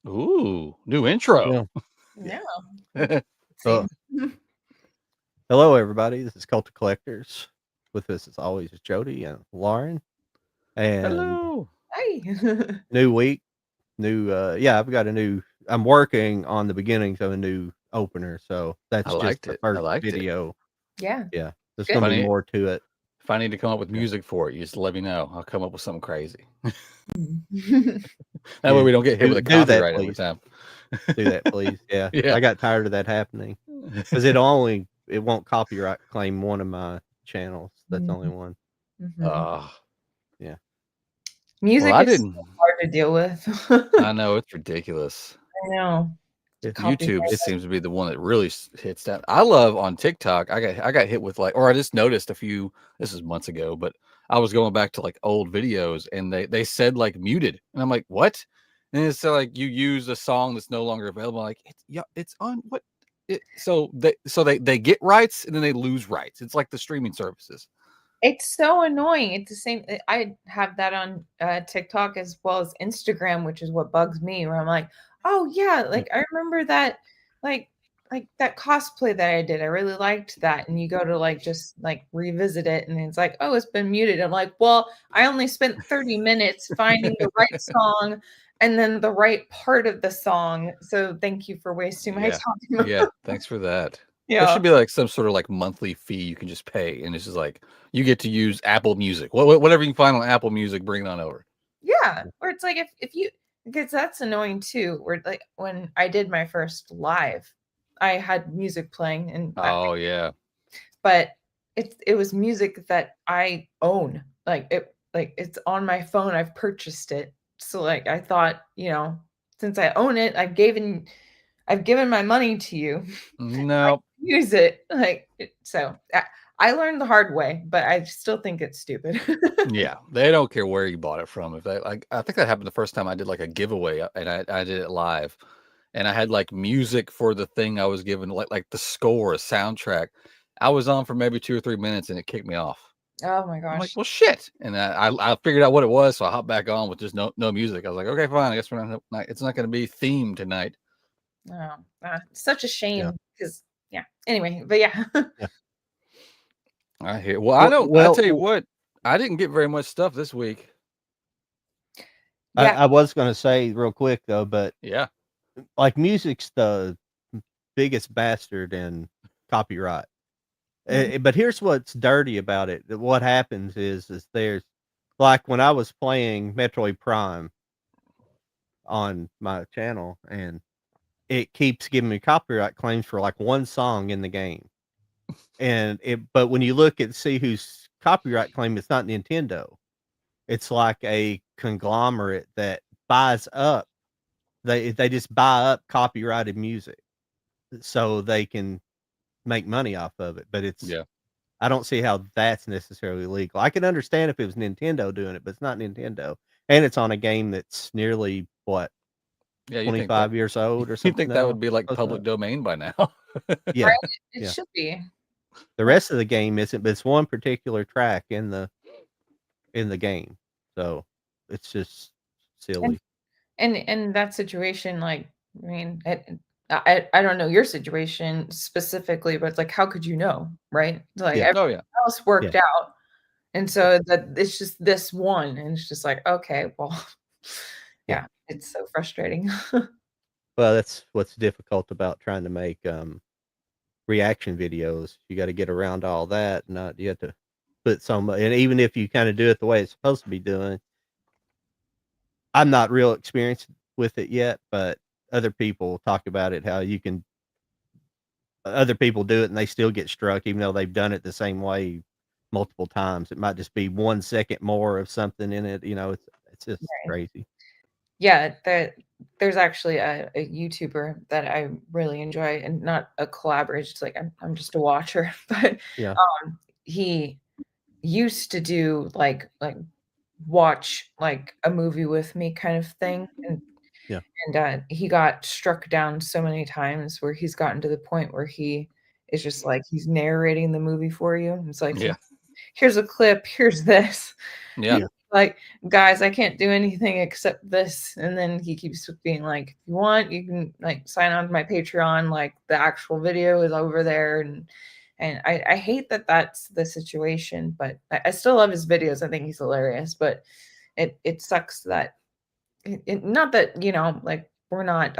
Ooh, new intro. Yeah. Yeah. Same. Hello, everybody. This is Cult of Collectors. With us, as always, is Jody and Lauren. And Hello. Hi. new week, I've got a new. I'm working on the beginnings of a new opener, so I that's just liked the it. I first liked it. video. Yeah. Yeah, there's Good. going to be Funny. more to it. If I need to come up with Yeah. music for it, you just let me know. I'll come up with something crazy. Mhm. That way Yeah. we don't get hit with a Do that, copyright every please. time. Do that, please. Yeah, Yeah. I got tired of that happening because it won't copyright claim one of my channels. That's the only one. Mhm. Yeah. Well, Music I is so didn't. hard to deal with. I know it's ridiculous. I know. Yeah. Copyright. YouTube just seems to be the one that really hits that. I love on TikTok. I got hit with like, or I just noticed a few. This is months ago, but I was going back to like old videos, and they said like muted, and I'm like, what? And it's like you use a song that's no longer available. I'm like it's on what? So they get rights and then they lose rights. It's like the streaming services. It's so annoying. It's the same. I have that on TikTok as well as Instagram, which is what bugs me. Where I'm like, oh yeah, like I remember that, like like that cosplay that I did. I really liked that, and you go to like just like revisit it, and it's like, oh, it's been muted. I'm like, well, I only spent 30 minutes finding the right song, and then the right part of the song. So thank you for wasting my Yeah, time. yeah. Thanks for that. There Yeah. should be like some sort of like monthly fee you can just pay, and it's just like you get to use Apple Music. Whatever you can find on Apple Music, bring it on over. Yeah, or it's like if you because that's annoying too. Where like when I did my first live, I had music playing Oh yeah, but it was music that I own. Like it's on my phone. I've purchased it. So like I thought, since I own it, I've given my money to you. no, Use it. I learned the hard way, but I still think it's stupid. yeah. They don't care where you bought it from. If they like, I think that happened the first time I did like a giveaway, and I did it live, and I had like music for the thing I was given, like the score, a soundtrack. I was on for maybe 2 or 3 minutes, and it kicked me off. Oh my I'm like, gosh. well, shit. And I figured out what it was, so I hopped back on with just no music. I was like, okay, fine. I guess it's not going to be themed tonight. Oh, it's such a Yeah. shame because yeah. Anyway, but yeah. Yeah. I hear. Well, I don't. I tell you Well, what, I didn't get very much stuff this week. Yeah. I was going to say real quick though, but Yeah. like music's the biggest bastard in copyright. Mhm. But here's what's dirty about it. What happens is there's like when I was playing Metroid Prime on my channel, and it keeps giving me copyright claims for like one song in the game. But when you look at see whose copyright claim, it's not Nintendo. It's like a conglomerate that buys up. They just buy up copyrighted music so they can make money off of it. But Yeah. I don't see how that's necessarily legal. I could understand if it was Nintendo doing it, but it's not Nintendo, and it's on a game that's nearly what Yeah. You think that? 25 years old or You something think that now. would be like Close enough. public domain by now? Yeah, Right? It yeah. should be. The Right. rest of the game isn't, but it's one particular track in the game, so it's just And silly. in that situation, like, I mean, I don't know your situation specifically, but it's like, how could you know, right? Like Yeah, everything Oh yeah. else yeah, worked out, and yeah, so that it's just this one, and it's just like, okay, well, yeah. yeah, it's so frustrating. Well, that's what's difficult about trying to make reaction videos. You got to get around all that. Not you have to put some, and even if you kind of do it the way it's supposed to be doing, I'm not real experienced with it yet, but other people talk about it, how you can other people do it and they still get struck even though they've done it the same way multiple times. It might just be 1 second more of something in it, it's just crazy. Yeah, there's actually a YouTuber that I really enjoy, and not a collaboration. It's like I'm just a watcher, but Yeah, he used to do like watch like a movie with me kind of thing, yeah, and he got struck down so many times where he's gotten to the point where he is just like he's narrating the movie for you. It's like Yeah. here's a clip, here's this. Yeah. yeah, like, guys, I can't do anything except this. And then he keeps being like, if you want, you can like sign on to my Patreon. Like the actual video is over there. And I hate that that's the situation, but I still love his videos. I think he's hilarious, but it sucks that not that, like we're not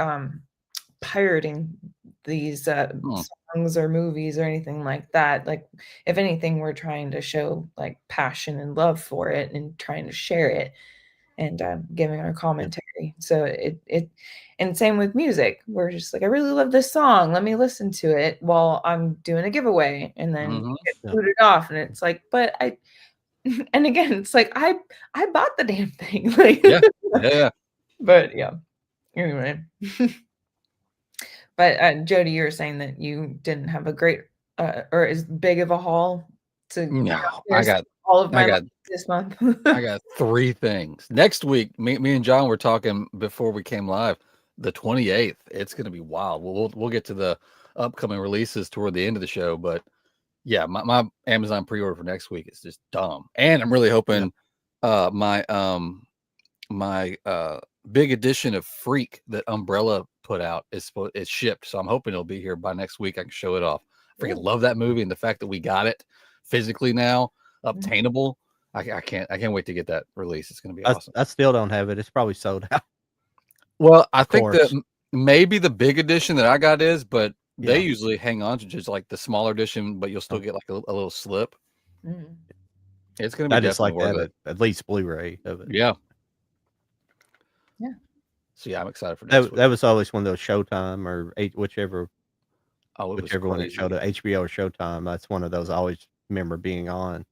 pirating these songs or movies or anything like that. Like if anything, we're trying to show like passion and love for it and trying to share it and giving our commentary. So and same with music. We're just like, I really love this song. Let me listen to it while I'm doing a giveaway, and then get booted off. And it's like, but and again, it's like I bought the damn thing. Like, yeah. But yeah. Anyway. But Jody, you were saying that you didn't have a great or as big of a haul to I got all of my this month. I got 3 things. Next week, me and John were talking before we came live. The 28th, it's going to be wild. We'll get to the upcoming releases toward the end of the show, but yeah, my Amazon pre-order for next week is just dumb. And I'm really hoping my big edition of Freak that Umbrella put out is shipped, so I'm hoping it'll be here by next week. I can show it off. I freaking love that movie, and the fact that we got it physically now, obtainable. I can't wait to get that release. It's going to be awesome. I still don't have it. It's probably sold out. Well, I think that maybe the big edition that I got is, but they usually hang on to just like the smaller edition, but you'll still get like a little slip. It's going to be I just like definitely to have it, at least Blu-ray of it. Yeah. Yeah. So yeah, I'm excited for next week. That was always one of those Showtime or whichever one that showed at HBO or Showtime. That's one of those I always remember being on.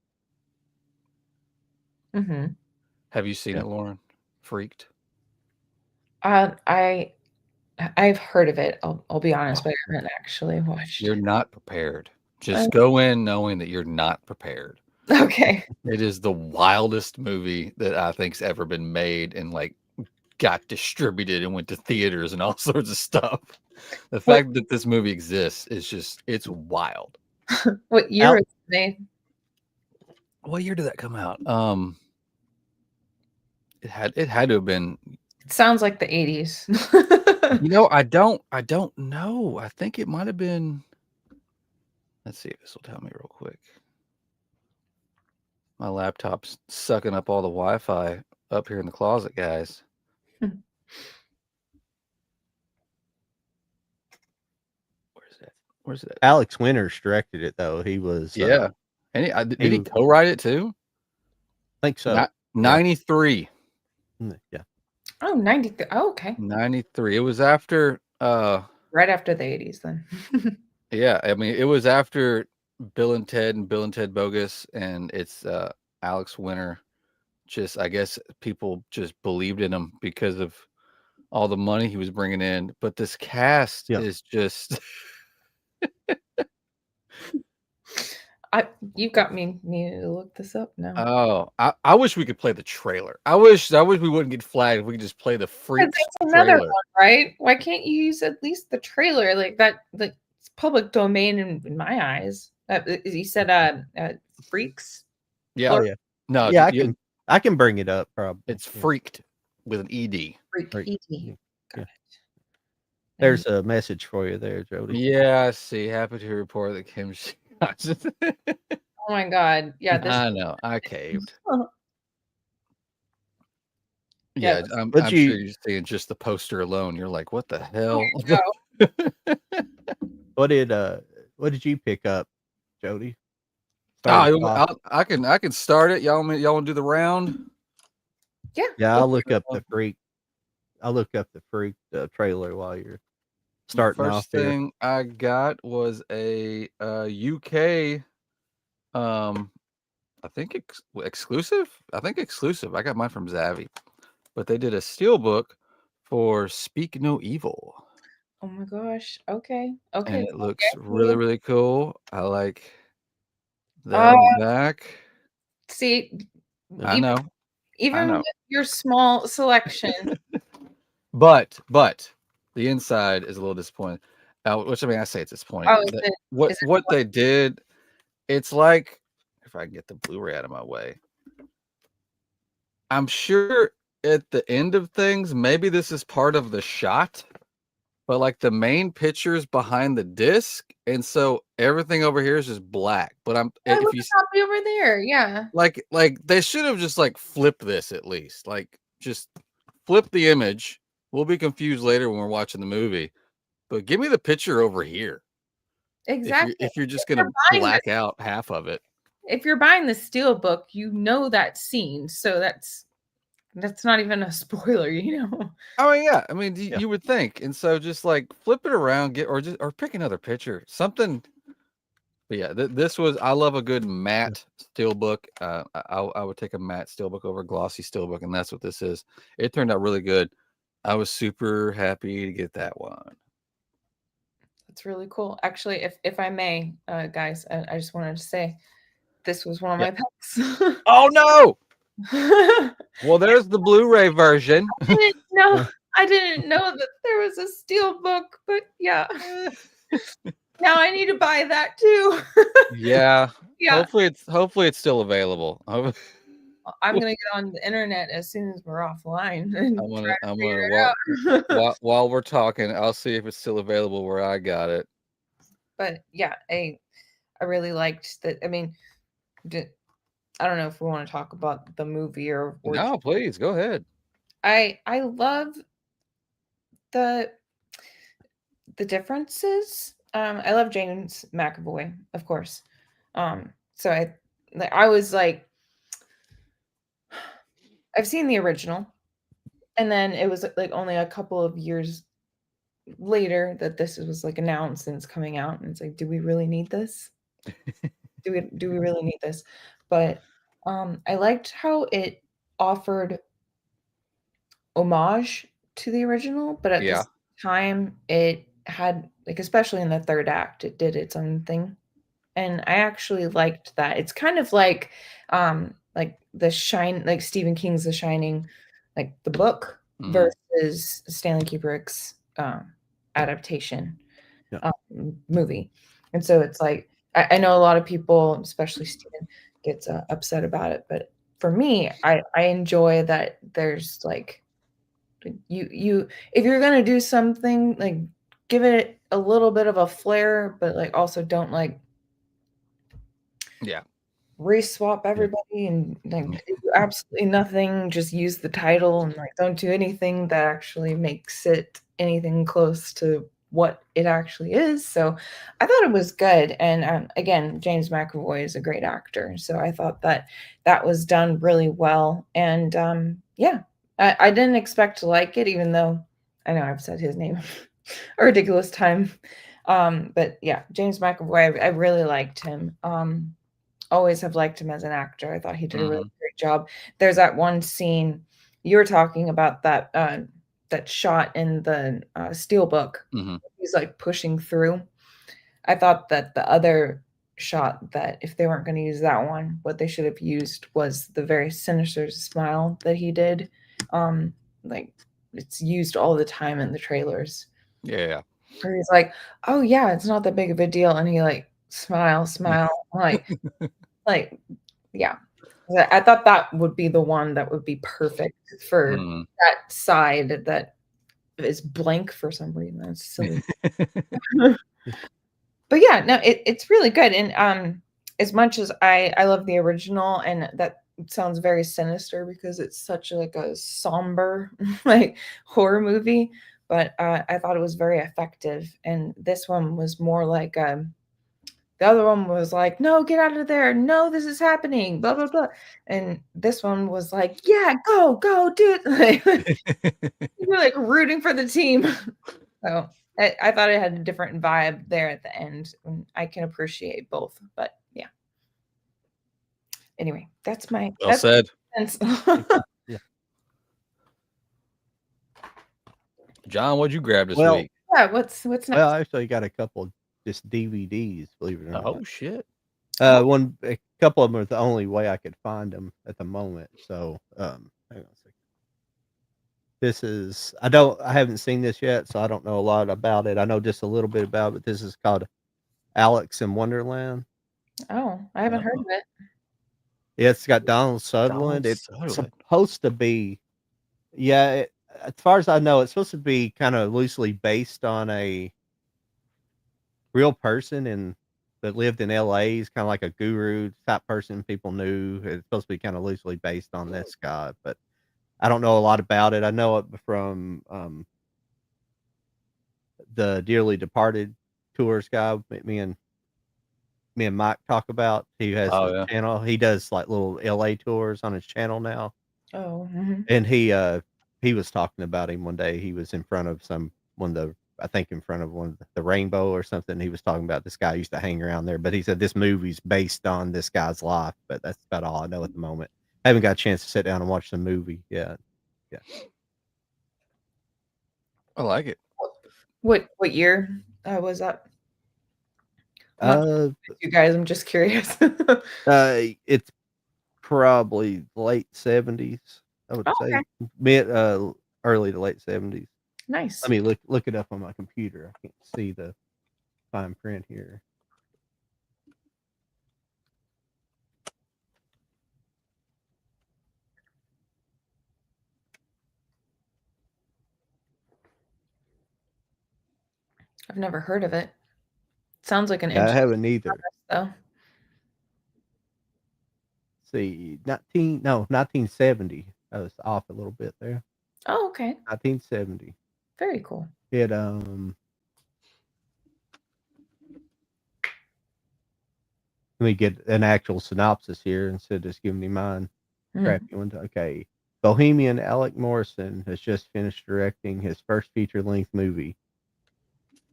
Have you seen it, Lauren? Freaked? I've heard of it. I'll be honest, but I haven't actually watched. You're not prepared. Just go in knowing that you're not prepared. Okay. It is the wildest movie that I think's ever been made, and like got distributed and went to theaters and all sorts of stuff. The fact that this movie exists is it's wild. What year was it made? What year did that come out? It had to have been. It sounds like the 80s. I don't know. I think it might have been. Let's see if this will tell me real quick. My laptop's sucking up all the Wi-Fi up here in the closet, guys. Where's that? Alex Winters directed it, though. He was and did he co-write it too? I think so. 93. Yeah. Oh, 93. Oh, okay. 93. It was after right after the 80s then. Yeah, I mean, it was after Bill and Ted Bogus, and it's Alex Winter. Just, I guess people just believed in him because of all the money he was bringing in. But this cast is just. You got me needing to look this up now. Oh, I wish we could play the trailer. I wish we wouldn't get flagged if we could just play the Freaks another trailer. One, right? Why can't you use at least the trailer? Like that, like it's public domain in my eyes. You said Freaks? Yeah. Oh, yeah. No, yeah, I can bring it up probably. It's Freaked with an ED. Freaked. Got it. There's a message for you there, Jody. Yeah, I see. Happy to report that Kim. Oh my God! Yeah, I know. I caved. Yeah, I'm sure you're seeing just the poster alone. You're like, what the hell? What did you pick up, Jody? I can start it. Y'all want to do the round? Yeah. Yeah, I'll look up the Freak. I'll look up the Freak trailer while you're starting off. First thing I got was a UK, I think exclusive. I got mine from Zavvi, but they did a steelbook for Speak No Evil. Oh my gosh! Okay. And it looks really, really cool. I like that on the back. See, I know. Even with your small selection. But the inside is a little disappointing. Which I mean, I say it's disappointing. What they did, it's like, if I can get the Blu-ray out of my way, I'm sure at the end of things, maybe this is part of the shot, but like the main picture's behind the disc, and so everything over here is just black. But I if look you at copy over there. Yeah. like they should have just like flipped this at least. Like just flip the image. We'll be confused later when we're watching the movie. But give me the picture over here. Exactly. If you're just If you're gonna buying black out half of it. If you're buying the steel book, you know that scene, so that's not even a spoiler, you know. Oh yeah, I mean Yeah. you would think, and so just like flip it around, or pick another picture, something. But yeah, this was, I love a good matte steelbook. I would take a matte steelbook over a glossy steelbook, and that's what this is. It turned out really good. I was super happy to get that one. That's really cool. Actually, if I may, guys, I just wanted to say this was one of my picks. Oh no! Well, there's the Blu-ray version. I didn't know that there was a steel book, but yeah. Now I need to buy that too. Yeah. Yeah. Hopefully it's still available. I'm gonna get on the internet as soon as we're offline and I'm gonna while we're talking, I'll see if it's still available where I got it. But yeah, I really liked that. I mean, I don't know if we want to talk about the movie or No, please go ahead. I love the differences. I love James McAvoy, of course. So I was like, I've seen the original, and then it was like only a couple of years later that this was like announced and it's coming out, and it's like, do we really need this? do we really need this? But I liked how it offered homage to the original, but at the same time it had, like, especially in the third act, it did its own thing. And I actually liked that. It's kind of like like Stephen King's The Shining, like the book versus Stanley Kubrick's adaptation movie. And so it's like, I know a lot of people, especially Stephen, gets upset about it, but for me, I enjoy that there's like, you if you're gonna do something, like, give it a little bit of a flair, but like also don't like re-swap everybody and like do absolutely nothing, just use the title and like don't do anything that actually makes it anything close to what it actually is. So I thought it was good. And again, James McAvoy is a great actor, so I thought that was done really well. And yeah, I didn't expect to like it, even though I know I've said his name a ridiculous time. But yeah, James McAvoy, I really liked him. Always have liked him as an actor. I thought he did a really great job. There's that one scene you were talking about, that that shot in the steelbook. He's like pushing through. I thought that the other shot, that if they weren't going to use that one, what they should have used was the very sinister smile that he did. Like, it's used all the time in the trailers. Yeah. Where he's like, "Oh yeah, it's not that big of a deal," and he like smile, like, yeah. I thought that would be the one that would be perfect for that side that is blank for some reason. That's silly. But yeah, no, it's really good. And as much as I love the original, and that sounds very sinister because it's such like a somber like horror movie, but I thought it was very effective. And this one was more like the other one was like, "No, get out of there. No, this is happening, blah, blah, blah." And this one was like, "Yeah, go, do it." You're like rooting for the team. So I thought it had a different vibe there at the end. And I can appreciate both, but yeah. Anyway, that's my Well said. Yeah. John, what'd you grab this week? Yeah, what's next? Well, I actually got a couple just DVDs, believe it or not. Oh shit. A couple of them are the only way I could find them at the moment. So, hang on a second. This is, I haven't seen this yet, so I don't know a lot about it. I know just a little bit about it, but this is called Alex in Wonderland. Oh, I haven't heard of it. Yeah, it's got Donald Sutherland. It's Sutherland. supposed to be, yeah. As far as I know, it's supposed to be kind of loosely based on a real person that lived in L.A. He's kind of like a guru type person people knew. It's supposed to be kind of loosely based on this guy, but I don't know a lot about it. I know it from the Dearly Departed tours guy. Me and Mike talk about. He has Oh his yeah. channel. He does like little LA tours on his channel now. Oh, And he was talking about him one day. He was in front of I think in front of the Rainbow or something. He was talking about this guy used to hang around there, but he said this movie's based on this guy's life. But that's about all I know at the moment. I haven't got a chance to sit down and watch the movie yet. Yeah. I like it. what year was that? I'm not you guys, I'm just curious. It's probably late 70s, I would say. Okay. Mid early to late 70s. Nice. Let me look it up on my computer. I can't see the fine print here. I've never heard of it. Sounds like an I interesting haven't either. though. See, 1970. I was off a little bit there. Oh, okay. 1970. Very cool. It let me get an actual synopsis here instead of just giving me mine. Crappy one. Okay. Bohemian Alec Morrison has just finished directing his first feature-length movie.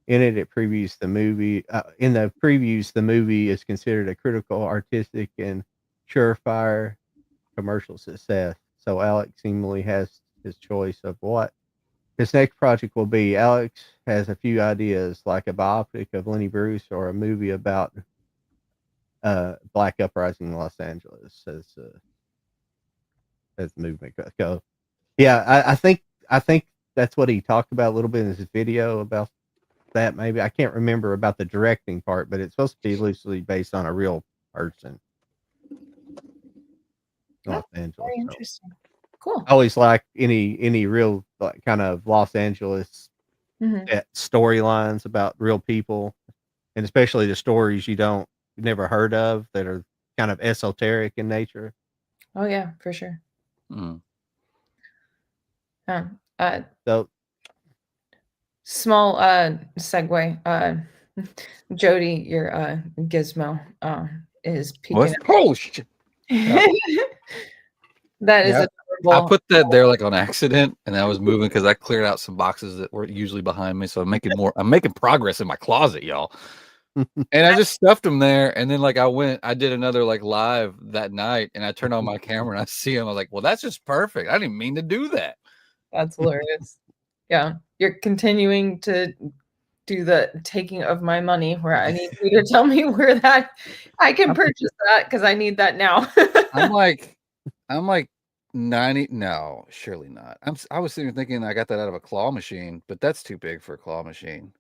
In the previews, the movie is considered a critical, artistic, and surefire commercial success. So Alex seemingly has his choice of what his next project will be. Alex has a few ideas, like a biopic of Lenny Bruce or a movie about Black uprising in Los Angeles, as the movement go. Yeah, I think that's what he talked about a little bit in his video about that. Maybe I can't remember about the directing part, but it's supposed to be loosely based on a real person. Los Angeles. Very interesting. Cool. I always like any real like, kind of Los Angeles storylines about real people, and especially the stories you've never heard of that are kind of esoteric in nature. Oh yeah, for sure. So small segue. Jody, your gizmo is peeking. Oh shit. That is adorable. I put that there like on accident, and I was moving because I cleared out some boxes that were usually behind me. So I'm making progress in my closet, y'all. And I just stuffed them there, and then like I did another like live that night, and I turned on my camera and I see him. I was like, well, that's just perfect. I didn't even mean to do that. That's hilarious. Yeah, you're continuing to do the taking of my money where I need you to tell me where that I can purchase that because I need that now. I'm like 90. No, surely not. I was sitting thinking I got that out of a claw machine, but that's too big for a claw machine.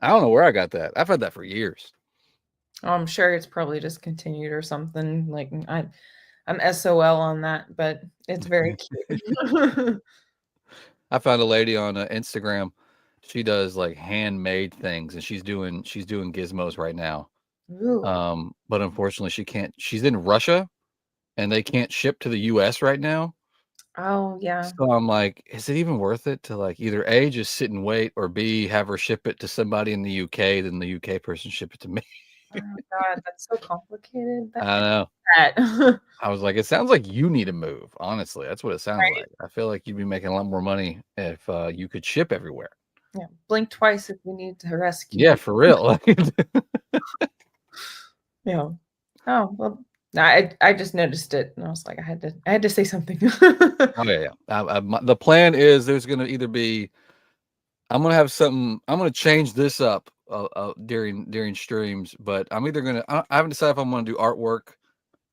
I don't know where I got that. I've had that for years. I'm sure it's probably discontinued or something. Like I'm SOL on that, but it's very cute. I found a lady on Instagram. She does like handmade things, and she's doing gizmos right now. Ooh. But unfortunately she can't. She's in Russia, and they can't ship to the US right now. Oh yeah. So I'm like, is it even worth it to like either A, just sit and wait, or B, have her ship it to somebody in the UK, then the UK person ship it to me? Oh God, that's so complicated. I know. That. I was like, it sounds like you need to move. Honestly, that's what it sounds Right? like. I feel like you'd be making a lot more money if you could ship everywhere. Yeah. Blink twice if we need to rescue. Yeah, for real. Yeah. Oh well. I just noticed it and I was like, I had to say something. Oh yeah. The plan is there's gonna either be I'm gonna change this up during streams, but I'm either gonna I haven't decided if I'm gonna do artwork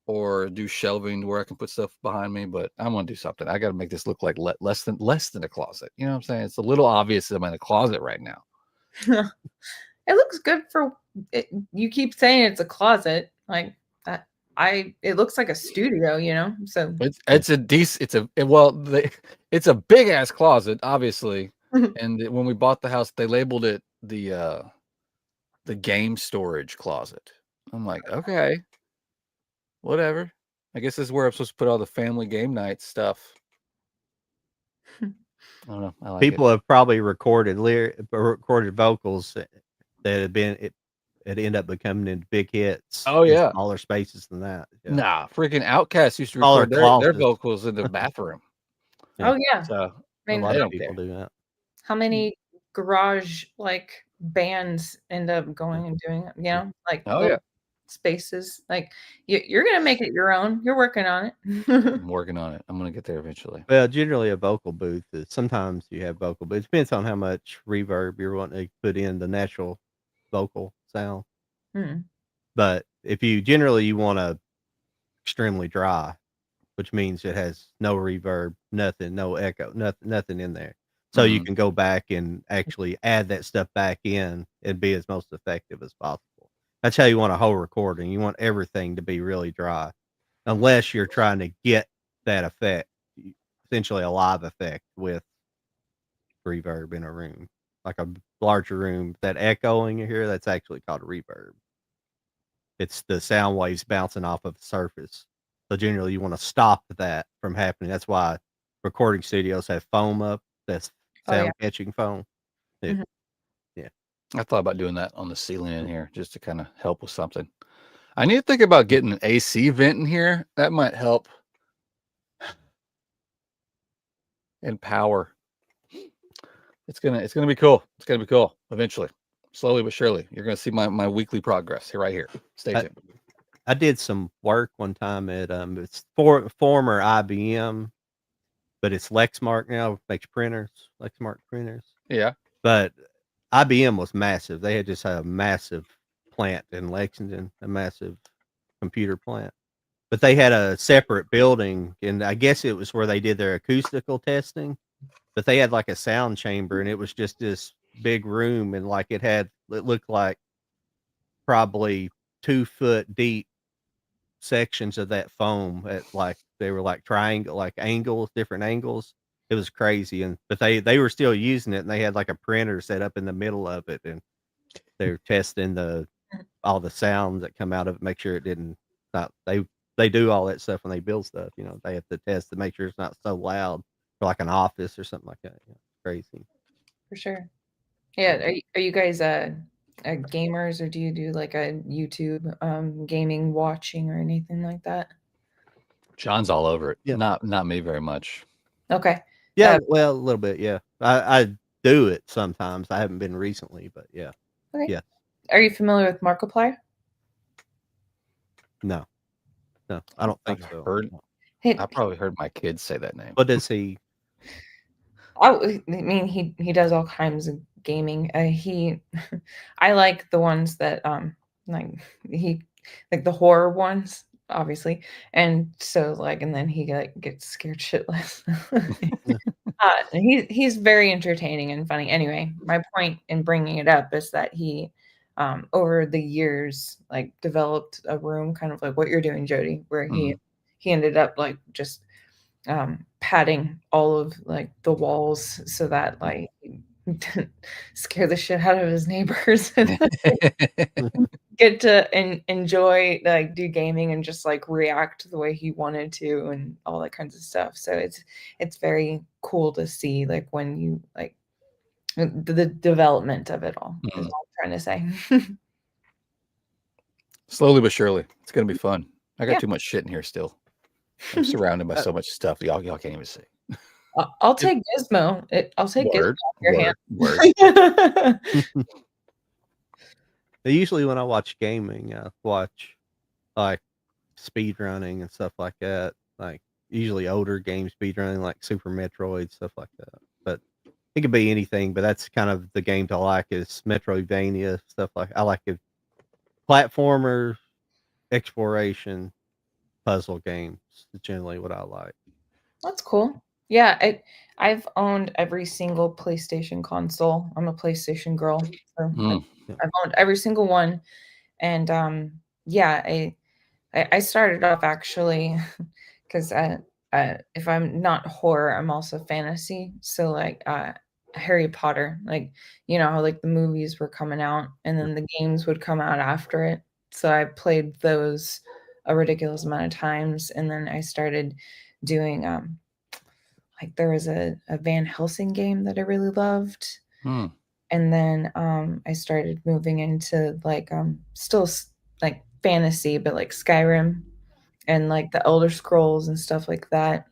or do shelving where I can put stuff behind me, but I'm gonna do something. I gotta make this look like less than a closet. You know what I'm saying? It's a little obvious that I'm in a closet right now. It looks good for it. You keep saying it's a closet. Like that. it looks like a studio, you know. So It's a decent. It's a big ass closet, obviously. And when we bought the house, they labeled it the game storage closet. I'm like, okay, whatever. I guess this is where I'm supposed to put all the family game night stuff. I don't know. I like People have probably recorded vocals that had been it end up becoming into big hits. Oh, in yeah. smaller spaces than that. Yeah. Nah, freaking Outkast used to Smaller record their closets. vocals in the bathroom. oh yeah, So I A mean, lot they of don't people care. do that. how many garage like bands end up going and doing it? You know, like Oh, little yeah. spaces. Like you're gonna make it your own. You're working on it. I'm working on it. I'm gonna get there eventually. Well, generally a vocal booth is sometimes you have vocal, but it depends on how much reverb you're wanting to put in the natural vocal sound. Hmm. But if you want to extremely dry, which means it has no reverb, nothing, no echo, nothing in there. So you Mhm. can go back and actually add that stuff back in and be as most effective as possible. That's how you want a whole recording. You want everything to be really dry, unless you're trying to get that effect, essentially a live effect with reverb in a room, like a larger room. That echoing you hear, that's actually called a reverb. It's the sound waves bouncing off of the surface. So generally, you want to stop that from happening. That's why recording studios have foam up. That's Oh yeah. sound catching foam. It, Mhm. yeah. I thought about doing that on the ceiling in here just to kind of help with something. I need to think about getting an AC vent in here. That might help. And power. It's gonna be cool. It's gonna be cool eventually. Slowly but surely. You're gonna see my weekly progress here right here. Stay I, tuned. I did some work one time at it's former IBM, but it's Lexmark now. Makes printers, Lexmark printers. Yeah. But IBM was massive. They had just had a massive plant in Lexington, a massive computer plant. But they had a separate building, and I guess it was where they did their acoustical testing. But they had like a sound chamber, and it was just this big room, and like it looked like probably 2 foot deep sections of that foam at like they were like triangle, like angles, different angles. It was crazy, and but they were still using it, and they had like a printer set up in the middle of it, and they were testing all the sounds that come out of it, make sure it didn't not they do all that stuff when they build stuff. You know, they have to test to make sure it's not so loud for like an office or something like that. You know, crazy. For sure. Yeah. Are you guys gamers, or do you do like a YouTube gaming watching or anything like that? John's all over it. Yeah. Not me very much. Okay. Yeah, well, a little bit, yeah. I do it sometimes. I haven't been recently, but yeah. Okay. Yeah. Are you familiar with Markiplier? No. No, I don't think I've so. heard No. I probably heard my kids say that name. What does he I mean, he does all kinds of gaming. I like the ones that like he like the horror ones, obviously, and so like, and then he like gets scared shitless. He's very entertaining and funny. Anyway, my point in bringing it up is that he, over the years, like developed a room, kind of like what you're doing, Jody, where he ended up like just padding all of like the walls so that like he didn't scare the shit out of his neighbors and get to enjoy like do gaming and just like react the way he wanted to and all that kinds of stuff. So it's very cool to see like when you like the development of it all is all I'm trying to say. Slowly but surely. It's gonna be fun. I got Yeah. too much shit in here still. I'm surrounded by so much stuff y'all can't even see. I'll take Gizmo. I'll take Gizmo Word, off your hand. word. usually when I watch gaming, I watch like speed running and stuff like that. Like usually older game speed running, like Super Metroid, stuff like that. But it could be anything, but that's kind of the games I like is Metroidvania, stuff like I like it. Platformer, exploration, puzzle games is generally what I like. That's cool. Yeah, I've owned every single PlayStation console. I'm a PlayStation girl. So Mm. I've owned every single one. And yeah, I started off actually because if I'm not horror, I'm also fantasy. So like Harry Potter, like you know how like the movies were coming out and then the games would come out after it. So I played those a ridiculous amount of times, and then I started doing like there was a Van Helsing game that I really loved. Hmm. And then I started moving into like still like fantasy, but like Skyrim and like the Elder Scrolls and stuff like that,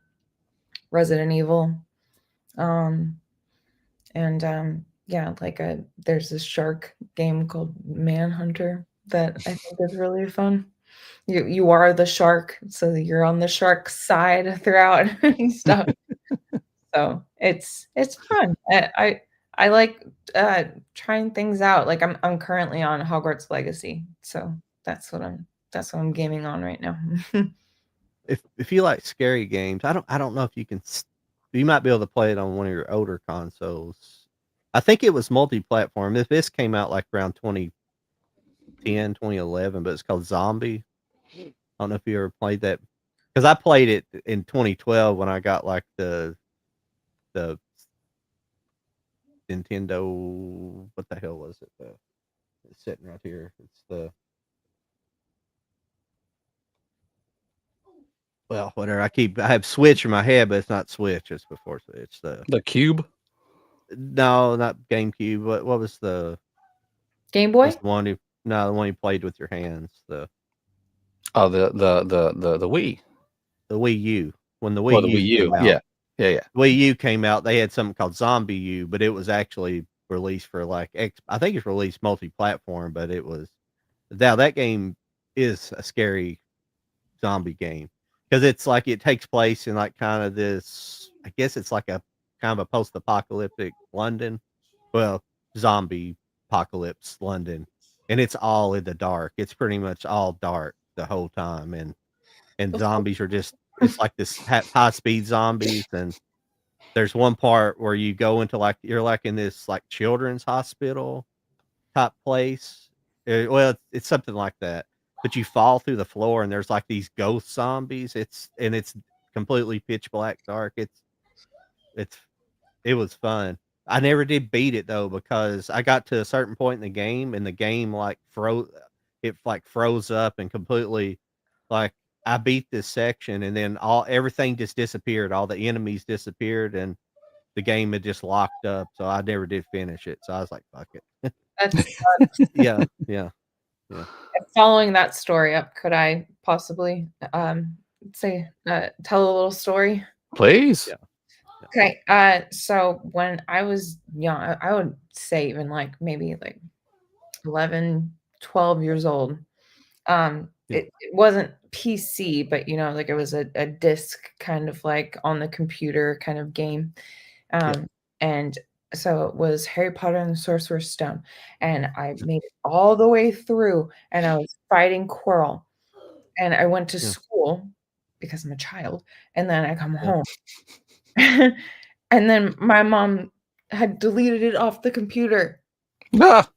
Resident Evil, um, and yeah, like there's this shark game called Manhunter that I think is really fun. You are the shark, so you're on the shark side throughout and stuff. So it's fun. I like trying things out. Like I'm currently on Hogwarts Legacy, so that's what I'm gaming on right now. If you like scary games, I don't know if you can. You might be able to play it on one of your older consoles. I think it was multi-platform. If this came out like around 2010, 2011, but it's called Zombie. I don't know if you ever played that because I played it in 2012 when I got like the Nintendo. What the hell was it? It's sitting right here. It's the well, whatever. I have Switch in my head, but it's not Switch. It's before Switch. It's The Cube. no, not GameCube. What was the Game was Boy? the one you no the one you played with your hands Oh, the Wii. the Wii U when the Well, Wii the U Wii U. came out. Yeah, yeah, yeah. Wii U came out. They had something called Zombie U, but it was actually released for like I think it's released multi-platform, but it was now that game is a scary zombie game because it's like it takes place in like kind of this. I guess it's like a kind of a post-apocalyptic London, well, zombie apocalypse London, and it's all in the dark. It's pretty much all dark the whole time, and zombies are just it's like this high speed zombies, and there's one part where you go into like you're like in this like children's hospital type place. Well, it's something like that. But you fall through the floor and there's like these ghost zombies. It's completely pitch black dark. It's it was fun. I never did beat it though because I got to a certain point in the game and the game like froze up and completely like I beat this section and then all everything just disappeared. All the enemies disappeared and the game had just locked up. So I never did finish it. So I was like, fuck it. That's Yeah, yeah, yeah. following that story up. Could I possibly say tell a little story? Please. Yeah. Okay, so when I was young, I would say even like maybe like 11, 12 years old. Yeah. It wasn't PC, but you know, like it was a disc kind of like on the computer kind of game. Yeah. And so it was Harry Potter and the Sorcerer's Stone. And I made it all the way through and I was fighting Quirrell. And I went to Yeah. school because I'm a child. And then I come Yeah. home. And then my mom had deleted it off the computer. Ah,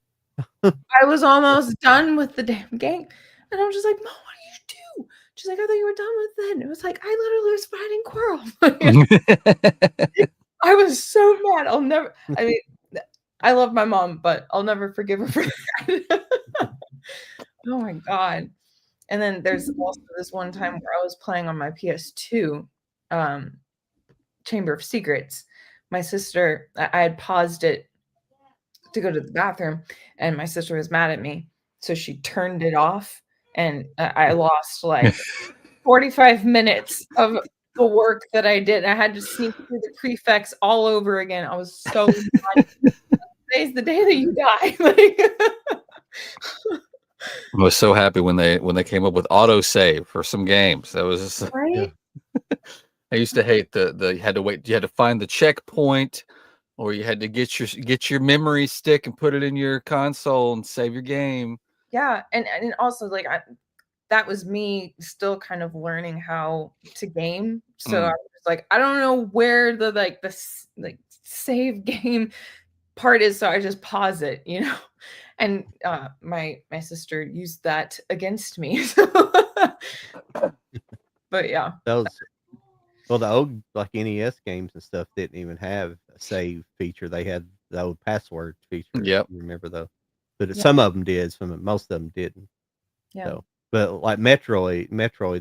I was almost done with the damn game. And I was just like, Mom, what do you do? She's like, I thought you were done with it. And it was like, I literally was fighting Quirrell. I was so mad. I mean, I love my mom, but I'll never forgive her for that. Oh my God. And then there's also this one time where I was playing on my PS2, Chamber of Secrets. My sister, I had paused it to go to the bathroom, and my sister was mad at me, so she turned it off, and I lost like 45 minutes of the work that I did. I had to sneak through the prefects all over again. I was so mad. Today's the day that you die. I was so happy when they came up with auto save for some games. That was just, Right? I used to hate the you had to wait, you had to find the checkpoint, or you had to get your memory stick and put it in your console and save your game. Yeah, and also like that was me still kind of learning how to game. So I was like, I don't know where the like save game part is, so I just pause it, and my sister used that against me. But yeah. Those well, the old like NES games and stuff didn't even have a save feature. They had the old password feature. Yep. You remember those? But Yeah. some of them did. Most of them didn't. Yeah. So, but like Metroid,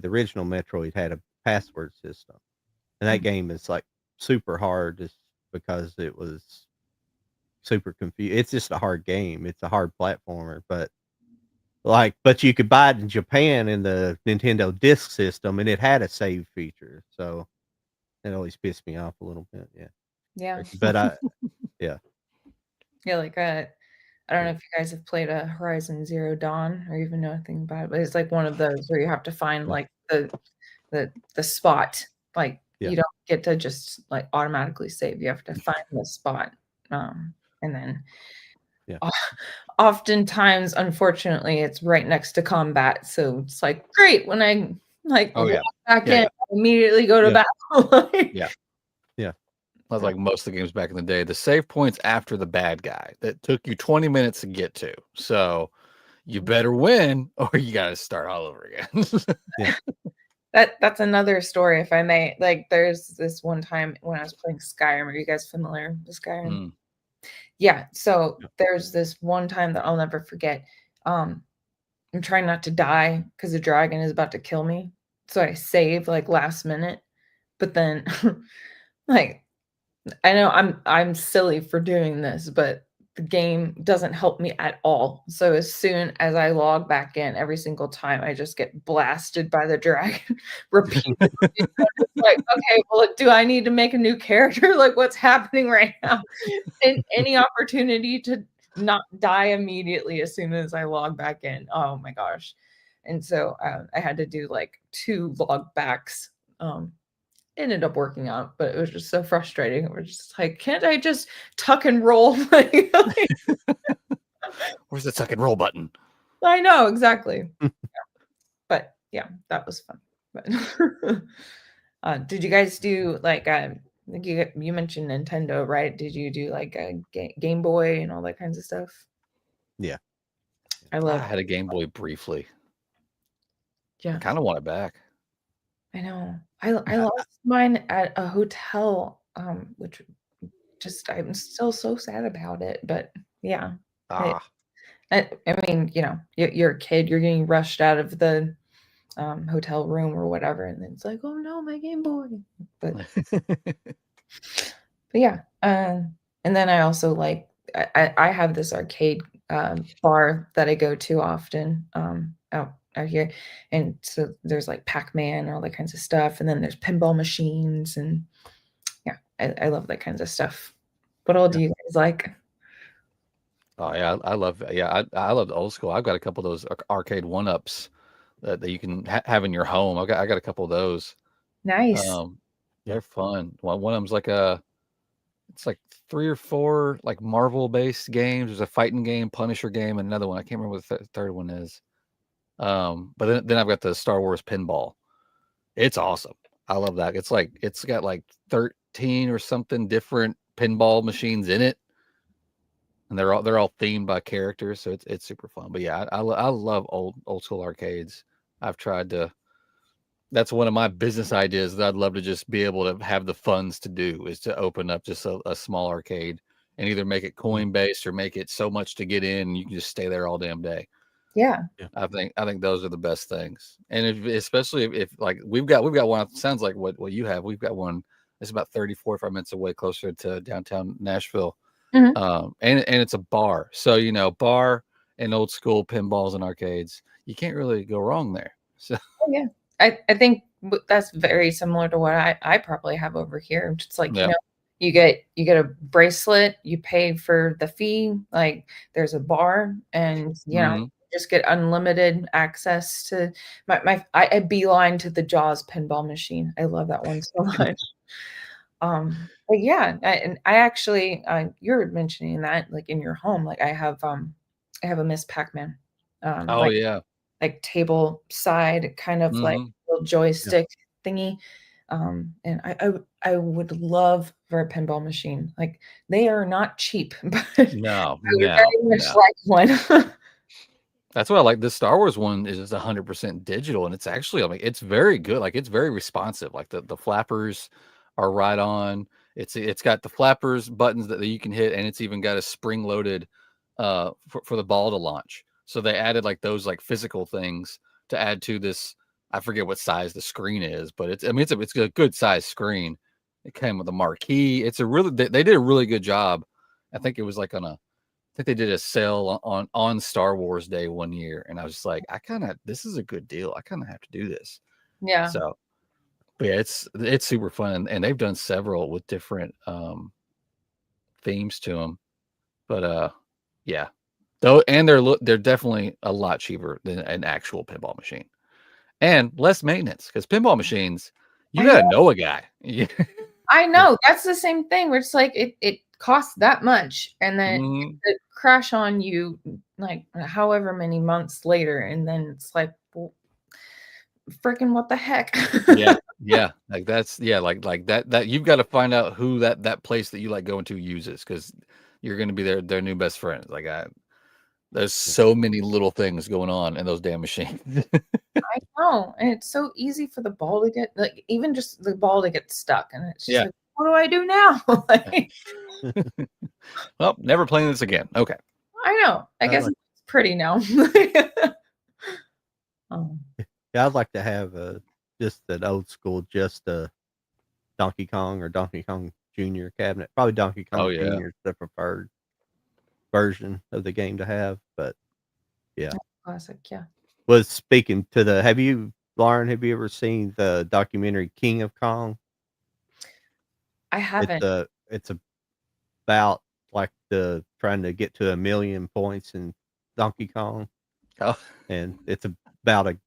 the original Metroid had a password system, and that game is like super hard just because it was super confused. It's just a hard game. It's a hard platformer, but you could buy it in Japan in the Nintendo Disk System, and it had a save feature. So it always pissed me off a little bit. Yeah. Yeah. But yeah. Yeah, like I don't know if you guys have played a Horizon Zero Dawn or even know anything about it, but it's like one of those where you have to find like the spot. Like Yeah. you don't get to just like automatically save. You have to find the spot. And then Yeah. oftentimes, unfortunately, it's right next to combat. So it's like great when I like Oh, yeah. walk back Yeah. in, immediately go to Yeah. battle. Yeah. Yeah. That's like most of the games back in the day. The save points after the bad guy that took you 20 minutes to get to. So you better win or you got to start all over again. Yeah. That's another story, if I may. Like, there's this one time when I was playing Skyrim. Are you guys familiar with Skyrim? Mm. Yeah. So Yeah. there's this one time that I'll never forget. I'm trying not to die because the dragon is about to kill me. So I save like last minute, but then like I know I'm silly for doing this, but the game doesn't help me at all. So as soon as I log back in, every single time I just get blasted by the dragon repeatedly. Like, okay, well, do I need to make a new character? Like, what's happening right now? And any opportunity to not die immediately as soon as I log back in. Oh my gosh. And so I had to do like 2 log backs. Ended up working out, but it was just so frustrating. It was just like, can't I just tuck and roll? Where's the tuck and roll button? I know, exactly. Yeah. But yeah, that was fun. But did you guys do like you mentioned Nintendo, right? Did you do like a Game Boy and all that kinds of stuff? Yeah. I had a Game Boy briefly. Yeah. I kind of want it back. I know. I lost mine at a hotel, which just I'm still so sad about it. But yeah, I mean, you're a kid, you're getting rushed out of the hotel room or whatever, and then it's like, oh no, my Game Boy. But yeah, and then I also like I have this arcade bar that I go to often out here, and so there's like Pac-Man and all that kinds of stuff, and then there's pinball machines, and yeah, I love that kinds of stuff. What all do you guys like? Oh yeah, I love the old school. I've got a couple of those arcade one-ups that you can have in your home. I got a couple of those. Nice. They're fun. One of them's like it's like 3 or 4 like Marvel-based games. There's a fighting game, Punisher game, and another one. I can't remember what the third one is. But then I've got the Star Wars pinball. It's awesome. I love that. It's got like 13 or something different pinball machines in it, and they're all themed by characters, so it's super fun. But yeah, I love old school arcades. I've tried to. That's one of my business ideas that I'd love to just be able to have the funds to do is to open up just a small arcade and either make it coin based or make it so much to get in and you can just stay there all damn day. Yeah. I think those are the best things. And especially if like we've got one, it sounds like what you have. We've got one that's about 30, 45 minutes away closer to downtown Nashville. Mhm. And it's a bar. So, bar and old school pinballs and arcades, you can't really go wrong there. So Oh, yeah. I think that's very similar to what I probably have over here. It's like, yeah. You get a bracelet, you pay for the fee, like there's a bar, and Mhm. just get unlimited access to I beeline to the Jaws pinball machine. I love that one so much. But yeah, and I actually you're mentioning that like in your home, like I have a Miss Pac-Man. Oh yeah. Like table side kind of like Mhm. little joystick thingy. And I would love for a pinball machine. Like, they are not cheap, but No, I would no, very much no. like one. That's why I like this Star Wars one is just 100% digital, and it's actually, I mean, it's very good. Like, it's very responsive. Like the flappers are right on. It's got the flappers buttons that you can hit, and it's even got a spring loaded for the ball to launch. So they added like those like physical things to add to this. I forget what size the screen is, but it's, I mean, it's a good size screen. It came with a marquee. It's a really, they did a really good job. I think it was like on a, I think they did a sale on Star Wars Day one year, and I was just like, this is a good deal. I kind of have to do this. Yeah. So, but yeah, it's super fun, and they've done several with different themes to them. But yeah, though, and they're definitely a lot cheaper than an actual pinball machine, and less maintenance because pinball machines, you gotta know a guy. Yeah. I know. That's the same thing where it's like it costs that much, and then Mhm. it crash on you like however many months later, and then it's like, well, freaking what the heck? Yeah, yeah, like that's like that you've got to find out who that place that you like going to uses because you're going to be their new best friend. Like there's so many little things going on in those damn machines. I know, and it's so easy for the ball to get like even just the ball to get stuck, and it's just Yeah. like, what do I do now? Like, Well, never playing this again. Okay. I know. I guess like- it's pretty now. Um, Yeah, I'd like to have just an old school, just a Donkey Kong or Donkey Kong Junior cabinet. Probably Donkey Kong Oh yeah. Junior is the preferred version of the game to have. But yeah, classic, yeah. was speaking to the. Have you, Lauren? Have you ever seen the documentary King of Kong? I haven't. It's about like the trying to get to 1,000,000 points in Donkey Kong, Oh, and about a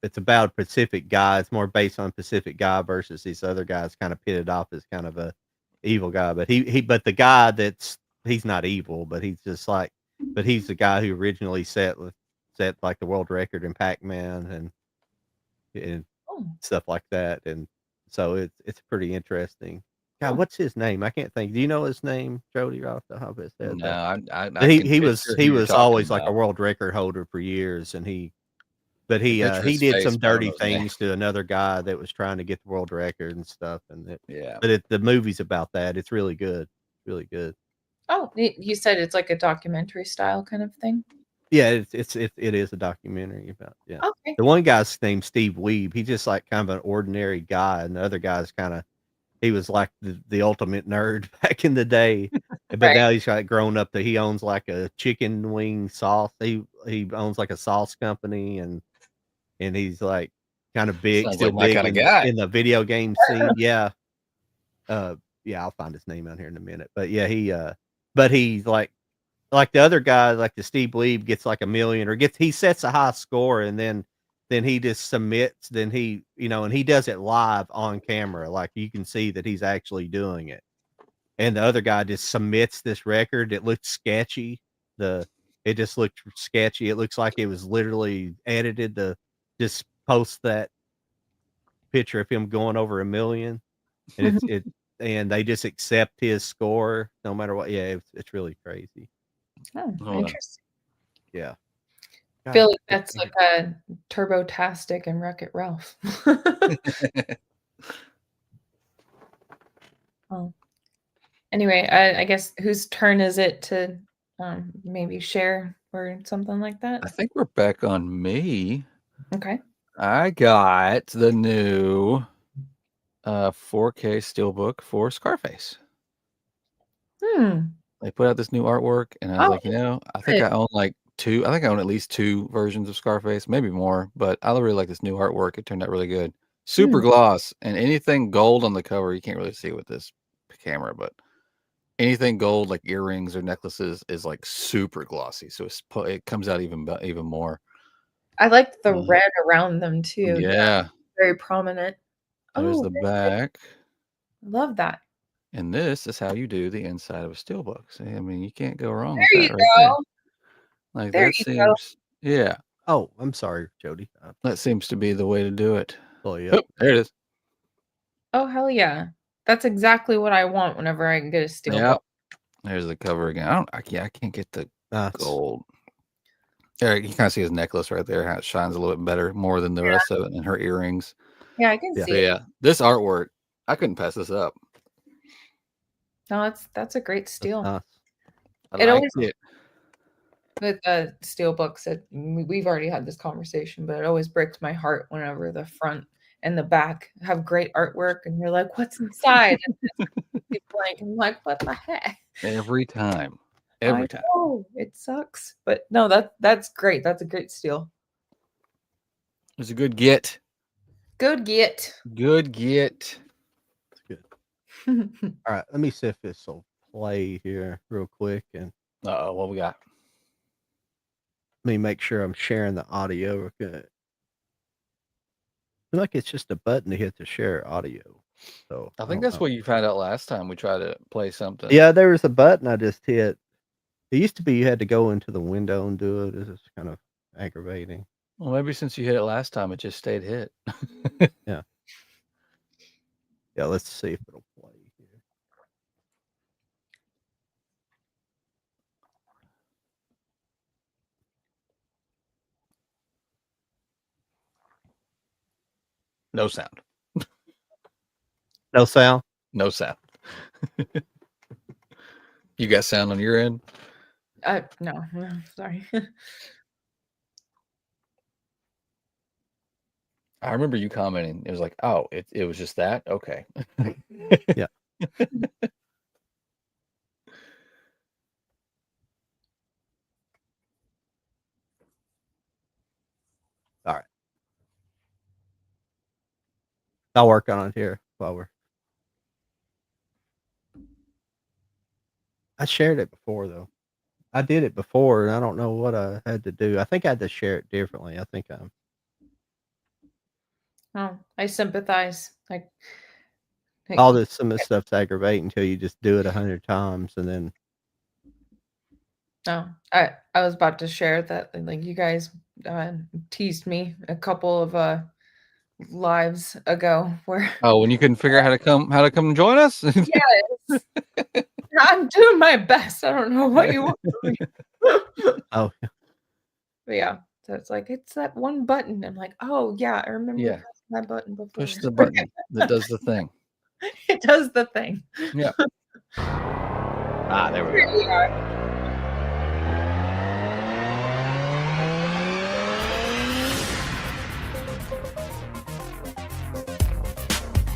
it's about a Pacific guy. It's more based on Pacific guy versus these other guys kind of pitted off as kind of a evil guy. But but the guy he's not evil, but he's just like, but he's the guy who originally set like the world record in Pac-Man and Oh, stuff like that. And so it's pretty interesting. oh. God, what's his name? I can't think. Do you know his name, Jody, off the top of his head? no, I He can he was picture who he you're was talking always like a about. world record holder for years, and he Picture his did face, some but I don't know dirty his name. things to another guy that was trying to get the world record and stuff. And Yeah. but the movie's about that. It's really good, really good. Oh, you said it's like a documentary style kind of thing? Yeah, it is a documentary about Okay. The one guy's named Steve Weeb. He's just like kind of an ordinary guy, and the other guy's kind of he was like the ultimate nerd back in the day. But Right. now he's like grown up that he owns like a chicken wing sauce. He owns like a sauce company and he's like kind of big, Sounds still like my big kind of guy. in the video game scene. Yeah. Yeah, I'll find his name out here in a minute. But yeah, but he's like the other guy, like the Steve Bleeb gets like 1,000,000 or he sets a high score and then he just submits, then and he does it live on camera. Like you can see that he's actually doing it. And the other guy just submits this record. It looked sketchy. It just looked sketchy. It looks like it was literally edited to just post that picture of him going over 1,000,000. And and they just accept his score no matter what. Yeah, it's really crazy. Oh, Hold on. interesting. Yeah. I feel like that's like a Turbo-tastic and Wreck-It Ralph. Oh. Anyway, I guess whose turn is it to maybe share or something like that? I think we're back on me. Okay. I got the new 4K steelbook for Scarface. They put out this new artwork, and I was Oh, like, I think I own like two. I think I own at least 2 versions of Scarface, maybe more. But I really like this new artwork. It turned out really good. Super gloss, and anything gold on the cover, you can't really see with this camera, but anything gold like earrings or necklaces is like super glossy. So it comes out even more. I like the red around them too. Yeah. Very prominent. There's Oh, the back. love that. And this is how you do the inside of a steelbook. See, I mean, you can't go wrong There with you that right there. go. Like There that you go. seems, yeah, Oh, I'm sorry, Jody. that seems to be the way to do it. Oh, yeah. Oh, there it is. Oh, hell yeah. That's exactly what I want whenever I can get a steel Yeah. book. There's the cover again. I can't get the Nice. gold. There, you kind of see his necklace right there. How it shines a little bit better, more than the rest of it, and her earrings. Yeah, I can Yeah. see So it. yeah, this artwork, I couldn't pass this up. No, that's a great That's steal. nice. I It like always it. with steel books we've already had this conversation, but it always breaks my heart whenever the front and the back have great artwork and you're like, what's inside? And it's blank. I'm like, what the heck? Every time. I Every time. know, it sucks. But no, that's great. That's a great steal. It's a good get. Good get. Good get. It's good. All right, let me see if this will play here real quick, and Uh-oh, what we got? let me make sure I'm sharing the audio. Okay. I feel like it's just a button to hit to share audio. So I think don't that's know. what you found out last time we tried to play something. Yeah, there was a button I just hit. It used to be you had to go into the window and do it. This is kind of aggravating. Well, maybe since you hit it last time, it just stayed hit. Yeah. Yeah, let's see if it'll play here. No sound. No sound? No sound. You got sound on your end? No, sorry. I remember you commenting. It was like, oh, it was just that? Okay. Yeah. All right. I'll work on it here while we're. I shared it before though. I did it before, and I don't know what I had to do. I think I had to share it differently. I think I'm. Oh, I sympathize. Like All this some of this stuff's aggravating until you just do it 100 times, and then. No, I was about to share that like you guys teased me a couple of lives ago where Oh, when you couldn't figure out how to come join us? yes, I'm doing my best. I don't know what you want from me. Oh, But yeah, so it's like it's that one button. I'm like, oh yeah, I remember Yeah. pressing that button before. Push the button that does the thing. It does the thing. Yeah. There we Here go. we are.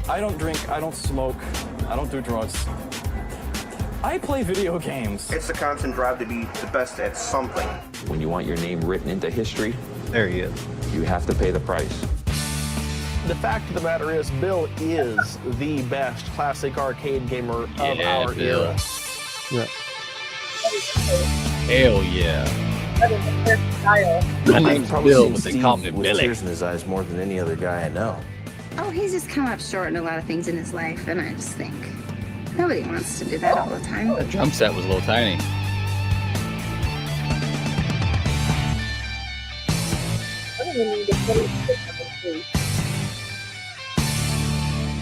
I don't drink, I don't smoke, I don't do drugs. I play video games. It's the constant drive to be the best at something. When you want your name written into history, there he is. you have to pay the price. The fact of the matter is, Bill is the best classic arcade gamer of our Bill. era. Yeah. Hell yeah. That is a fair style. My name's Probably Bill, seen but they Steve call me with Billy. tears in his eyes more than any other guy I know. Oh, he's just come up short in a lot of things in his life, and I just think nobody wants to do that all the time. The drum set was a little tiny.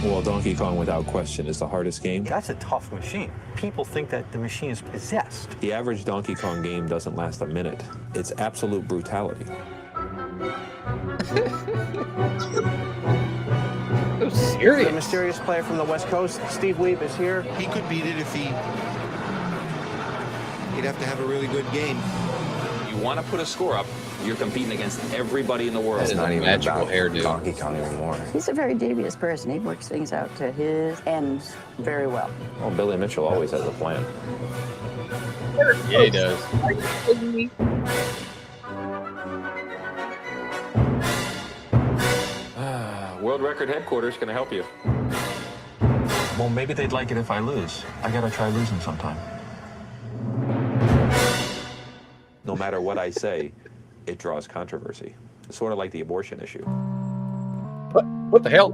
Well, Donkey Kong, without question, is the hardest game. That's a tough machine. People think that the machine is possessed. The average Donkey Kong game doesn't last a minute. It's absolute brutality. So serious. The mysterious player from the West Coast, Steve Weeb, is here. He could beat it if he'd have to have a really good game. You want to put a score up, you're competing against everybody in the world. That is Not a even magical about hairdo. Donkey Kong anymore. He's a very devious person. He works things out to his ends very well. Well, Billy Mitchell always has a plan. Yeah, he does. Are you kidding me? World Record Headquarters can I help you. Well, maybe they'd like it if I lose. I gotta try losing sometime. No matter what I say, it draws controversy. It's sort of like the abortion issue. What the hell?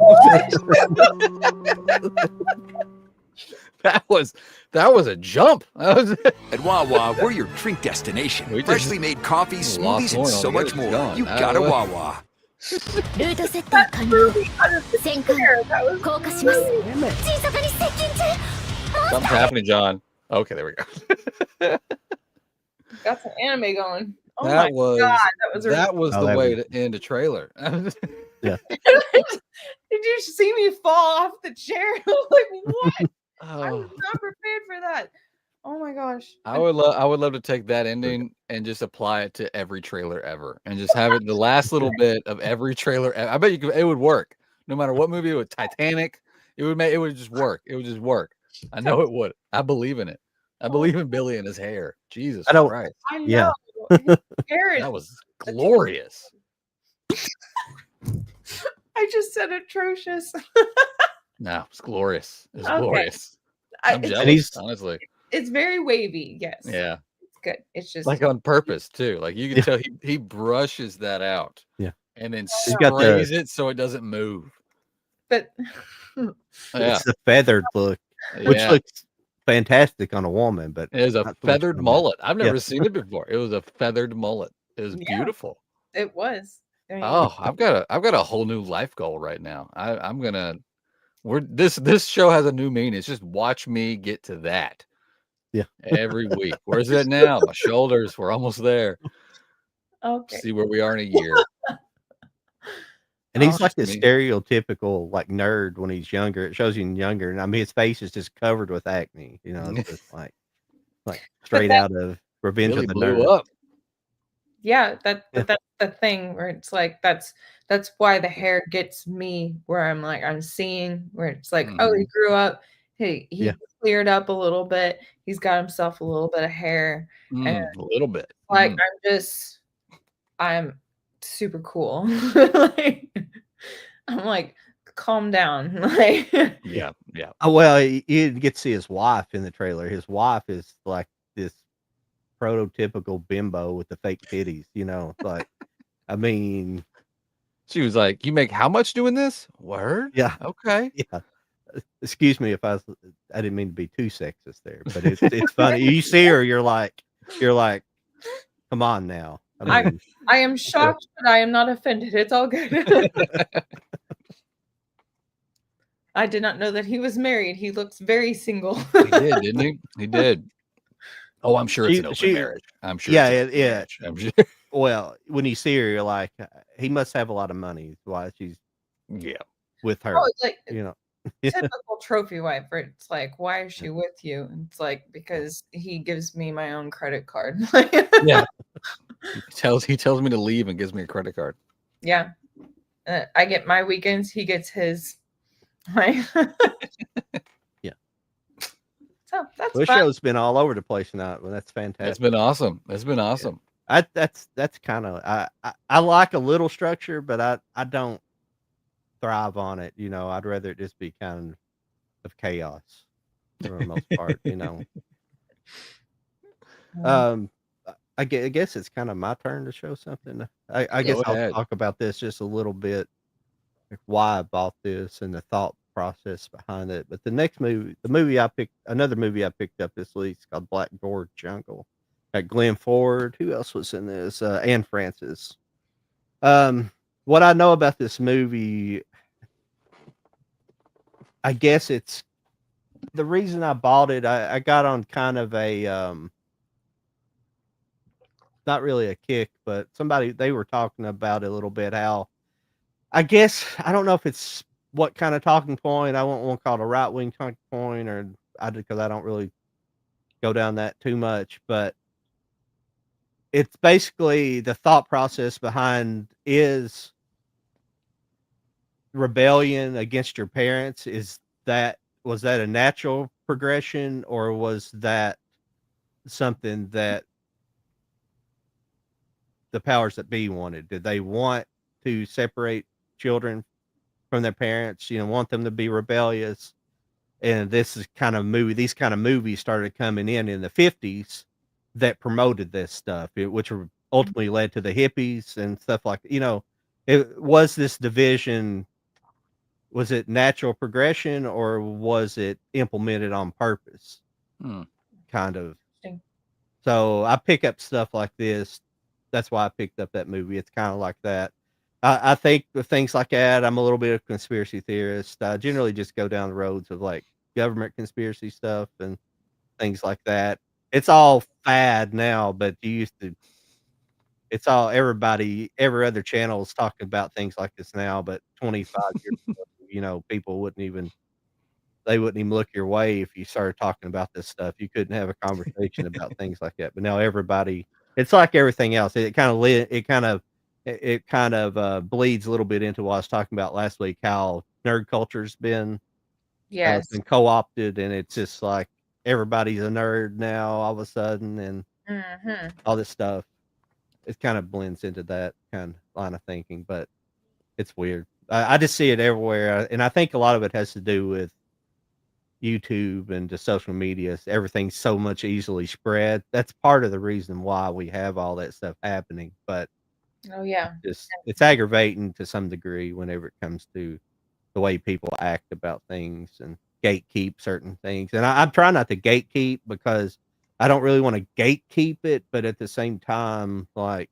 That was a jump. At Wawa, we're your drink destination. We just Freshly made coffee, lost smoothies, and Lauren so altogether. much She's more. gone. You got a Wawa. ルート設定完了。戦艦 That was 降下します。 Damn it. 小さに接近中。 Something's happening, John. Okay, there we go. got some anime going. Oh that my was god, that was Oh, the that way was- to end a trailer. Yeah. Did you see me fall off the chair? I was like, what? I was Oh, not prepared for that. Oh my gosh. I would love to take that ending and just apply it to every trailer ever, and just have it the last little bit of every trailer. I bet it would work no matter what movie. It would Titanic. It would just work. It would just work. I know it would. I believe in it. I believe in Billy and his hair. Jesus Christ. I know. Yeah. His hair is That was glorious. I just said atrocious. No, it's glorious. It's Okay. glorious. I'm It's- jealous, honestly. It's very wavy, yes. Yeah. It's good. It's just Like on purpose too. Like you can tell he brushes that out. Yeah. And then He's got sprays it so it doesn't move. but Yeah. It's the feathered look, which Yeah. looks fantastic on a woman, but It is a not so much feathered on a man. mullet. I've never Yeah. seen it before. It was a feathered mullet. It was Yeah. beautiful. it was. I mean, Oh, I've got a whole new life goal right now. I'm gonna this show has a new meaning. It's just watch me get to that. Yeah. Every week. Where's it now? My shoulders. We're almost there. okay. See where we are in a year. And he's Oh, like the me. stereotypical like nerd when he's younger. It shows him younger, and I mean his face is just covered with acne. You know, it's just like straight that- out of Revenge Really of the blew Nerds. up. Yeah, Yeah. that's the thing where it's like that's why the hair gets me where I'm like I'm seeing where it's like, oh, he grew up, he Yeah. cleared up a little bit, he's got himself a little bit of hair, and A little bit. like I'm super cool. Like, I'm like, calm down. Like Yeah, yeah. Oh well, you didn't get to see his wife in the trailer. His wife is like this prototypical bimbo with the fake titties. You know, it's like I mean, She was like, "You make how much doing this?" Word? yeah, Okay. yeah. Excuse me if I didn't mean to be too sexist there, but it's funny. You see her, you're like, come on now. I mean, I am shocked, but I am not offended. It's all good. I did not know that he was married. He looks very single. He did, didn't he? He did. Oh, I'm sure it's an open She- marriage. I'm sure. yeah, it's an open yeah. marriage. I'm sure. well, when you see her, you're like, he must have a lot of money. Why she's Yeah. with her? Oh, it's like You know, typical trophy wife where it's like, why is she with you? And it's like, because he gives me my own credit card. Yeah. He tells me to leave and gives me a credit card. Yeah. I get my weekends, he gets his. My Yeah. So that's this fun. show's been all over the place now. Well, that's fantastic. It's been awesome. It's been awesome. That's kind of I like a little structure, but I don't thrive on it. You know, I'd rather it just be kind of chaos for the most part. You know. I guess it's kind of my turn to show something. I guess Go I'll ahead. talk about this just a little bit, like why I bought this and the thought process behind it. But the next movie, another movie I picked up this week is called Black Gorge Jungle. Got Glenn Ford. Who else was in this? Anne Francis. What I know about this movie, I guess it's the reason I bought it. I got on kind of a not really a kick, but they were talking about it a little bit. How I guess I don't know if it's what kind of talking point. I won't want to call it a right wing talking point, or because I don't really go down that too much. But it's basically the thought process behind is rebellion against your parents. Was that a natural progression, or was that something that the powers that be wanted? Did they want to separate children from their parents? You know, want them to be rebellious? And these kind of movies started coming in the 50s that promoted this stuff, which ultimately led to the hippies and stuff like that. You know, it was this division. Was it natural progression, or was it implemented on purpose? Kind of. Interesting. So I pick up stuff like this. That's why I picked up that movie. It's kind of like that. I think with things like that, I'm a little bit of a conspiracy theorist. I generally just go down the roads of like government conspiracy stuff and things like that. It's all fad now, but you used to. It's all every other channel is talking about things like this now, but 25 years ago, people they wouldn't even look your way if you started talking about this stuff. You couldn't have a conversation about things like that. But now it's like everything else. It kind of bleeds a little bit into what I was talking about last week, how nerd culture's Yes. been co-opted, and it's just like everybody's a nerd now all of a sudden, and Mm-hmm. all this stuff. It kind of blends into that kind of line of thinking, but it's weird. I just see it everywhere, and I think a lot of it has to do with YouTube and just social media. Everything's so much easily spread. That's part of the reason why we have all that stuff happening. But Oh yeah. it's aggravating to some degree whenever it comes to the way people act about things and gatekeep certain things. And I'm trying not to gatekeep because I don't really want to gatekeep it, but at the same time, like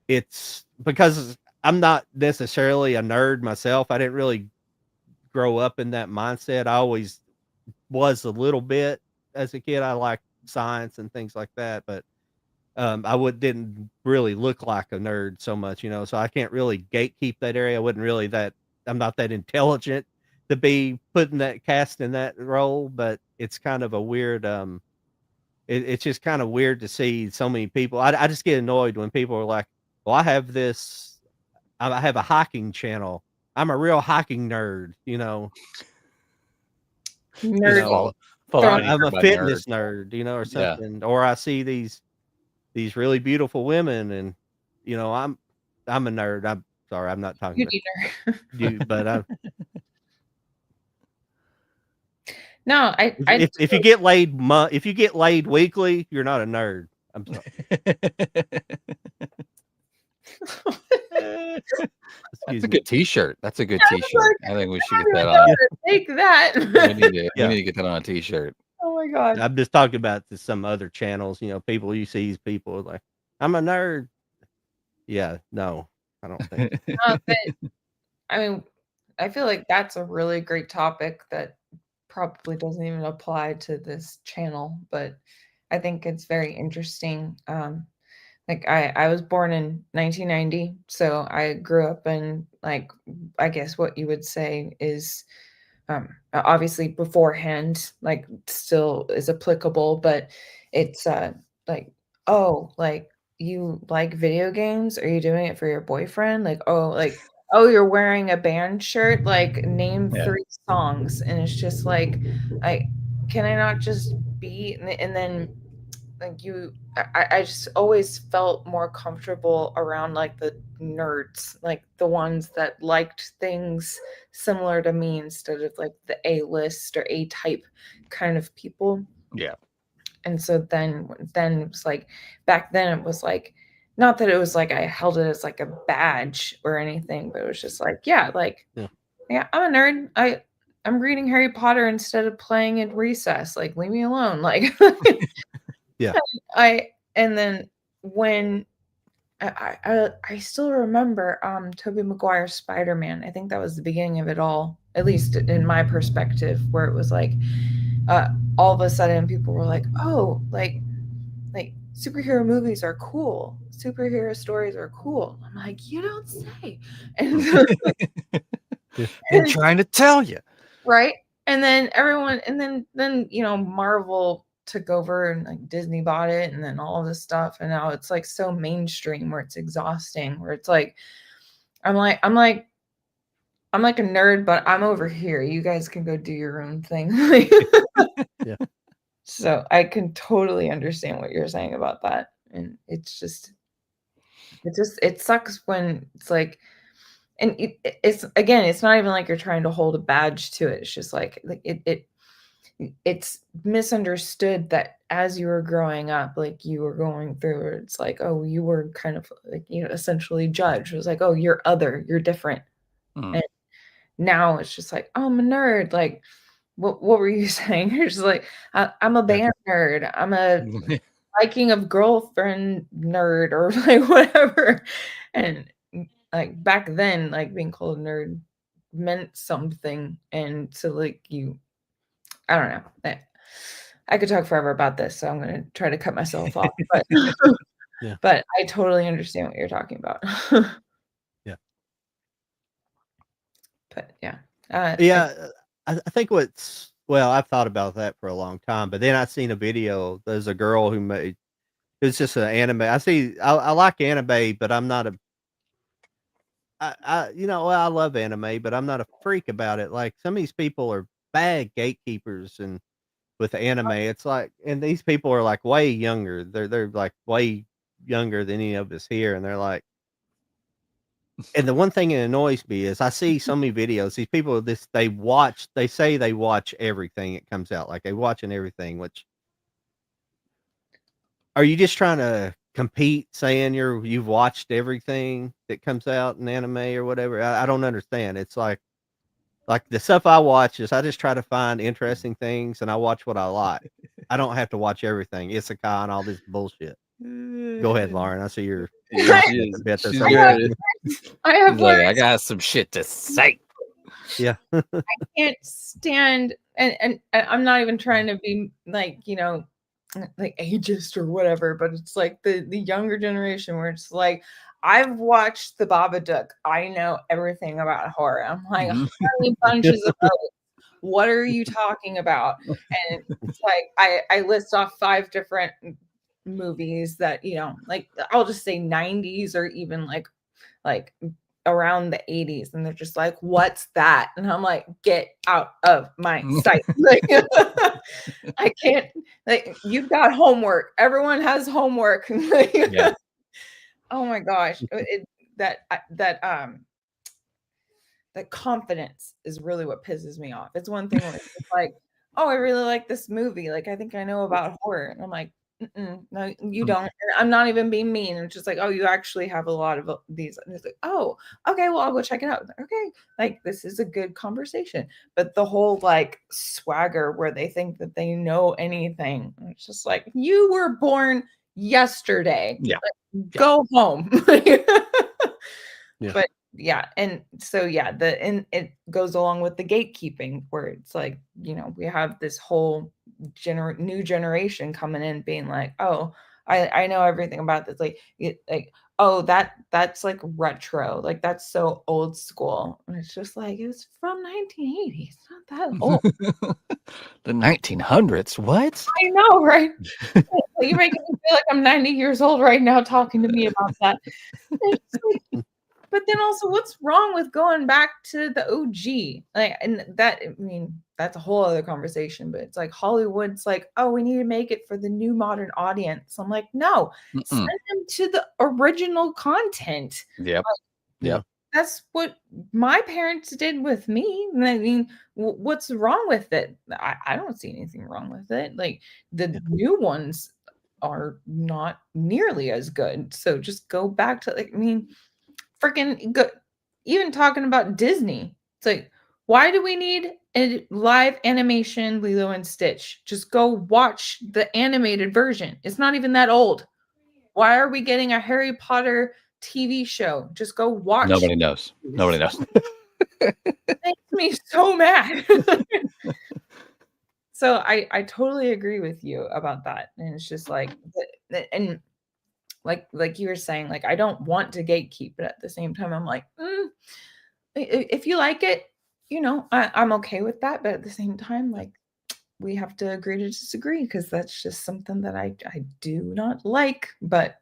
it's because I'm not necessarily a nerd myself. I didn't really grow up in that mindset. I always was a little bit as a kid. I liked science and things like that, but didn't really look like a nerd so much, so I can't really gatekeep that area. I'm not that intelligent to be cast in that role, but it's kind of a weird, it's just kind of weird to see so many people. I just get annoyed when people are like, well, I have a hiking channel. I'm a real hiking nerd, Nerd. I'm a fitness nerd, or something. Or I see these really beautiful women, and I'm a nerd. I'm sorry, I'm not talking about you, but I'm. No, if you get laid weekly, you're not a nerd. I'm sorry. That's a good T-shirt. That's a good T-shirt. I think we should get that on. Take that. We need to get that on a T-shirt. Oh my god! I'm just talking about some other channels. People you see, people are like, I'm a nerd. Yeah, no, I don't think. But, I mean, I feel like that's a really great topic that probably doesn't even apply to this channel, but I think it's very interesting. Like I was born in 1990, so I grew up in, like, I guess what you would say is obviously beforehand, like, still is applicable, but it's like, oh, like, you like video games? Are you doing it for your boyfriend? Like, oh, you're wearing a band shirt? Like, name 3 songs. And it's just like, can I not just be, and then like I just always felt more comfortable around like the nerds, like the ones that liked things similar to me instead of like the A-list or A-type kind of people. Yeah. And so then it was like, back then it was like, not that it was like I held it as like a badge or anything, but it was just like, yeah, I'm a nerd. I'm reading Harry Potter instead of playing at recess. Like, leave me alone. Like, yeah. And then when I still remember Tobey Maguire's Spider-Man. I think that was the beginning of it all, at least in my perspective, where it was like all of a sudden people were like, oh, like superhero movies are cool. Superhero stories are cool. I'm like, you don't say. And so, I'm trying to tell you. Right. And then then Marvel took over and like Disney bought it, and then all of this stuff, and now it's like so mainstream where it's exhausting, where it's like I'm like a nerd, but I'm over here. You guys can go do your own thing. Yeah. So I can totally understand what you're saying about that. And it sucks when it's like, and it's not even like you're trying to hold a badge to it. It's just like it's misunderstood that as you were growing up, like you were going through it, it's like, oh, you were kind of like, essentially judged. It was like, oh, you're other, you're different. And now it's just like, oh, I'm a nerd. Like, what were you saying? You're just like, I'm a band nerd. I'm a liking of girlfriend nerd or like whatever. And like back then, like being called a nerd meant something. And so like I don't know. I could talk forever about this, so I'm gonna try to cut myself off. But Yeah. but I totally understand what you're talking about. Yeah. But yeah. Yeah, I think I've thought about that for a long time, but then I seen a video. There's a girl who made it's just an anime. I like anime, but I'm not a I love anime, but I'm not a freak about it. Like some of these people are bad gatekeepers and with anime, it's like, and these people are like way younger. They're like way younger than any of us here, and they're like, and the one thing that annoys me is I see so many videos. These people, they say they watch everything that comes out, like they watching everything. Which are you just trying to compete, saying you've watched everything that comes out in anime or whatever? I don't understand. It's like the stuff I watch is I just try to find interesting things and I watch what I like. I don't have to watch everything. Isekai and all this bullshit. Go ahead, Lauren. I see you're She's good. I have Like, words. I got some shit to say. Yeah. I can't stand, and I'm not even trying to be like, like ageist or whatever, but it's like the younger generation where it's like, I've watched the Babadook. I know everything about horror. I'm like, honey bunches of oats. What are you talking about? And it's like I list off 5 different movies that, like I'll just say 90s or even like around the 80s, and they're just like, what's that? And I'm like, get out of my sight. Like, I can't, like, you've got homework. Everyone has homework. Yeah. Oh my gosh. That confidence is really what pisses me off. It's one thing when it's like, oh, I really like this movie. Like, I think I know about horror. And I'm like, no, you don't. And I'm not even being mean. I'm just like, oh, you actually have a lot of these. And it's like, oh, okay, well, I'll go check it out. Okay, like this is a good conversation. But the whole like swagger where they think that they know anything, it's just like, you were born yesterday. Yeah. Like, go home. Yeah. But yeah, and so yeah, and it goes along with the gatekeeping where it's like, we have this whole new generation coming in being like, oh, I know everything about this, like oh, that's like retro, like that's so old school. And it's just like, it's from 1980, it's not that old. The 1900s. What? I know, right? You're making me feel like I'm 90 years old right now talking to me about that. It's like, but then also, what's wrong with going back to the OG? Like, and that, I mean, that's a whole other conversation, but it's like Hollywood's like, oh, we need to make it for the new modern audience. I'm like, no, send them to the original content. Yep. Like, that's what my parents did with me. I mean, what's wrong with it? I don't see anything wrong with it. Like, the new ones are not nearly as good. So just go back to, like, I mean, freaking good. Even talking about Disney, it's like, why do we need a live animation Lilo and Stitch? Just go watch the animated version. It's not even that old. Why are we getting a Harry Potter TV show? Just go watch. Nobody knows. Nobody knows. It makes me so mad. So I totally agree with you about that. And it's just like, and like you were saying, like, I don't want to gatekeep, but at the same time, I'm like, if you like it, I'm okay with that. But at the same time, like, we have to agree to disagree, because that's just something that I do not like. But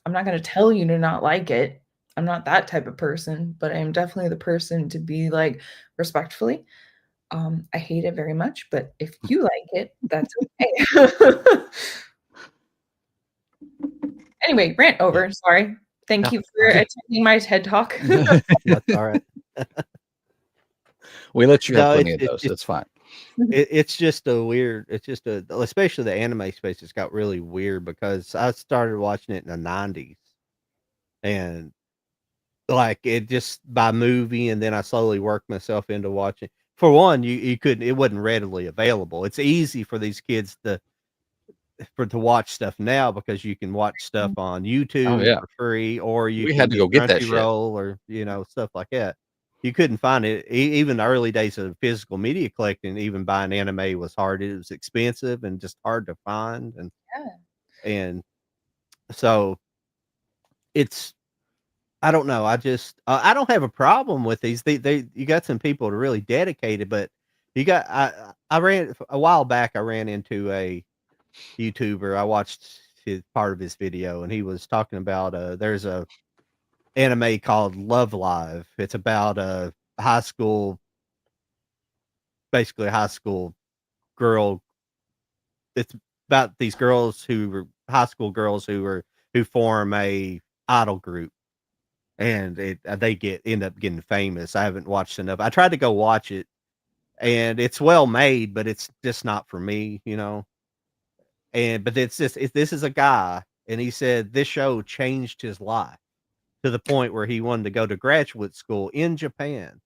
I'm not going to tell you to not like it. I'm not that type of person, but I am definitely the person to be like, respectfully, I hate it very much, but if you like it, that's okay. Anyway, rant over. Sorry. Thank you for attending my TED Talk. That's all right. We let you have plenty of those. That's fine. It's just especially the anime space has got really weird, because I started watching it in the 90s, and like it just by movie, and then I slowly worked myself into watching. For one, you couldn't, it wasn't readily available. It's easy for these kids to to watch stuff now because you can watch stuff on YouTube yeah. for free, or you We can had to get go get that shit. Crunchyroll or stuff like that. You couldn't find it. Even the early days of physical media collecting, even buying anime was hard. It was expensive and just hard to find, and so it's I don't know. I don't have a problem with these. They you got some people that are really dedicated, but you got I ran a while back. I ran into a YouTuber. I watched part of his video, and he was talking about there's a anime called Love Live. It's about a high school, basically a high school girl. It's about these girls who were high school girls who form a idol group, and they end up getting famous. I haven't watched enough. I tried to go watch it, and it's well made, but it's just not for me, but this is a guy, and he said this show changed his life to the point where he wanted to go to graduate school in Japan.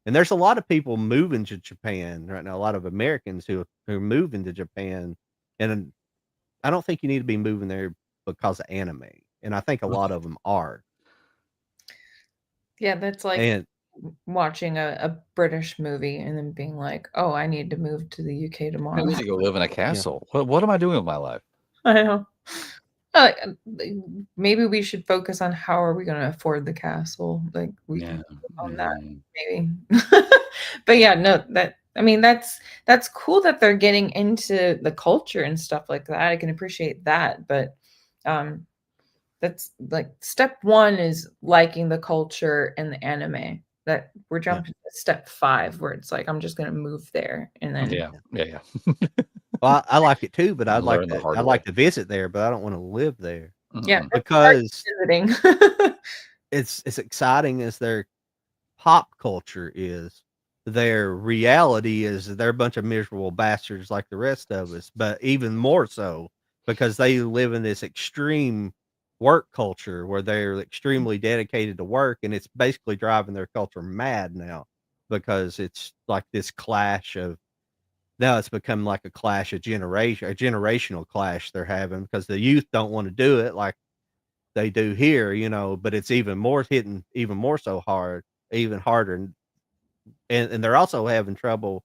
And there's a lot of people moving to Japan right now, a lot of Americans who are moving to Japan, and I don't think you need to be moving there because of anime, and I think a lot of them are. Yeah, that's like And watching a British movie and then being like, "Oh, I need to move to the UK I tomorrow." need to go live in a castle. What am I doing with my life? I know. Uh, maybe we should focus on how are we going to afford the castle. Like we can focus on that maybe. But yeah, no, that's cool that they're getting into the culture and stuff like that. I can appreciate that, but that's like step 1 is liking the culture and the anime. That we're jumping to step 5 where it's like I'm just going to move there and then Yeah. well, I like it too, but I'd Learn the hard way. like to visit there, but I don't want to live there. Yeah, because visiting. it's as exciting as their pop culture is. Their reality is they're a bunch of miserable bastards like the rest of us, but even more so because they live in this extreme work culture where they're extremely dedicated to work, and it's basically driving their culture mad now because it's like this clash of now it's become like a clash of a generational clash they're having because the youth don't want to do it like they do here, but it's even more hitting even more so hard, even harder. And they're also having trouble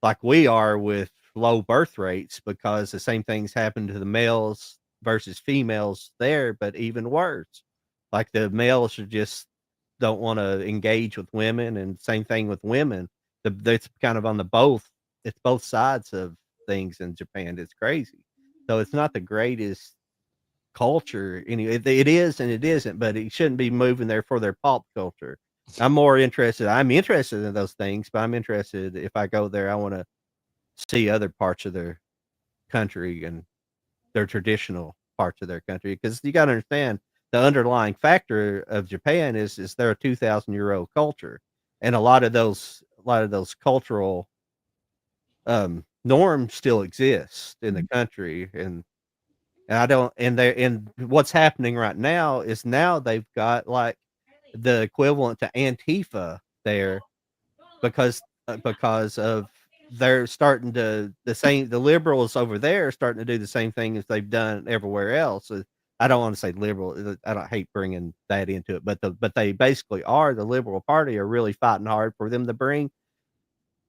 like we are with low birth rates because the same things happen to the males versus females there, but even worse. Like the males are just don't want to engage with women, and same thing with women. It's kind of on it's both sides of things in Japan. It's crazy. So it's not the greatest culture. It is and it isn't, but it shouldn't be moving there for their pop culture. I'm interested in those things, but I'm interested if I go there, I want to see other parts of their country and their traditional parts of their country. Because you got to understand the underlying factor of Japan is they're a 2,000-year-old culture, and a lot of those cultural norms still exist in the country, and I don't and what's happening right now is now they've got like the equivalent to Antifa there because of they're starting to the liberals over there are starting to do the same thing as they've done everywhere else. I don't want to say liberal. I don't hate bringing that into it, but they basically are. The Liberal Party are really fighting hard for them to bring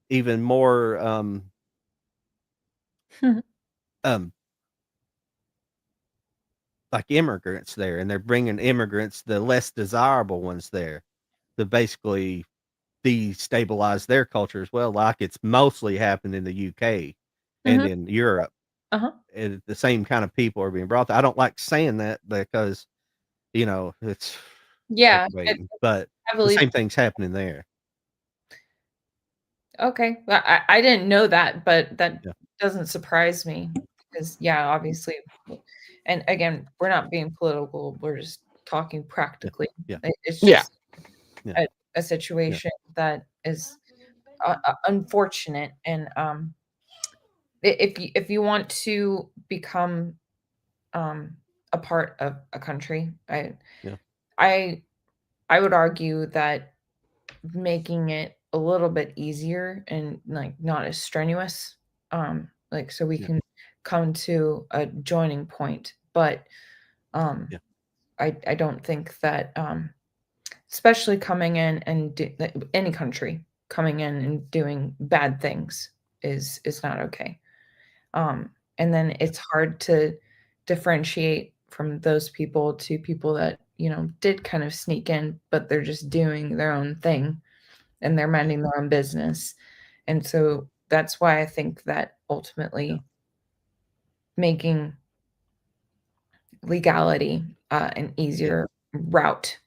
even more like immigrants there, and they're bringing immigrants, the less desirable ones there, to basically destabilize their culture as well, like it's mostly happened in the UK and in Europe. And the same kind of people are being brought there. I don't like saying that because, it's but the same thing's happening there. Okay. Well, I didn't know that, but that doesn't surprise me because, obviously. And again, we're not being political. We're just talking practically. It's just a situation that is unfortunate. And if you want to become a part of a country, I would argue that making it a little bit easier and like not as strenuous, like so we can come to a joining point, but I don't think that especially coming in and any country coming in and doing bad things is not okay. And then it's hard to differentiate from those people to people that, you know, did kind of sneak in, but they're just doing their own thing and they're minding their own business. And so that's why I think that ultimately making legality an easier route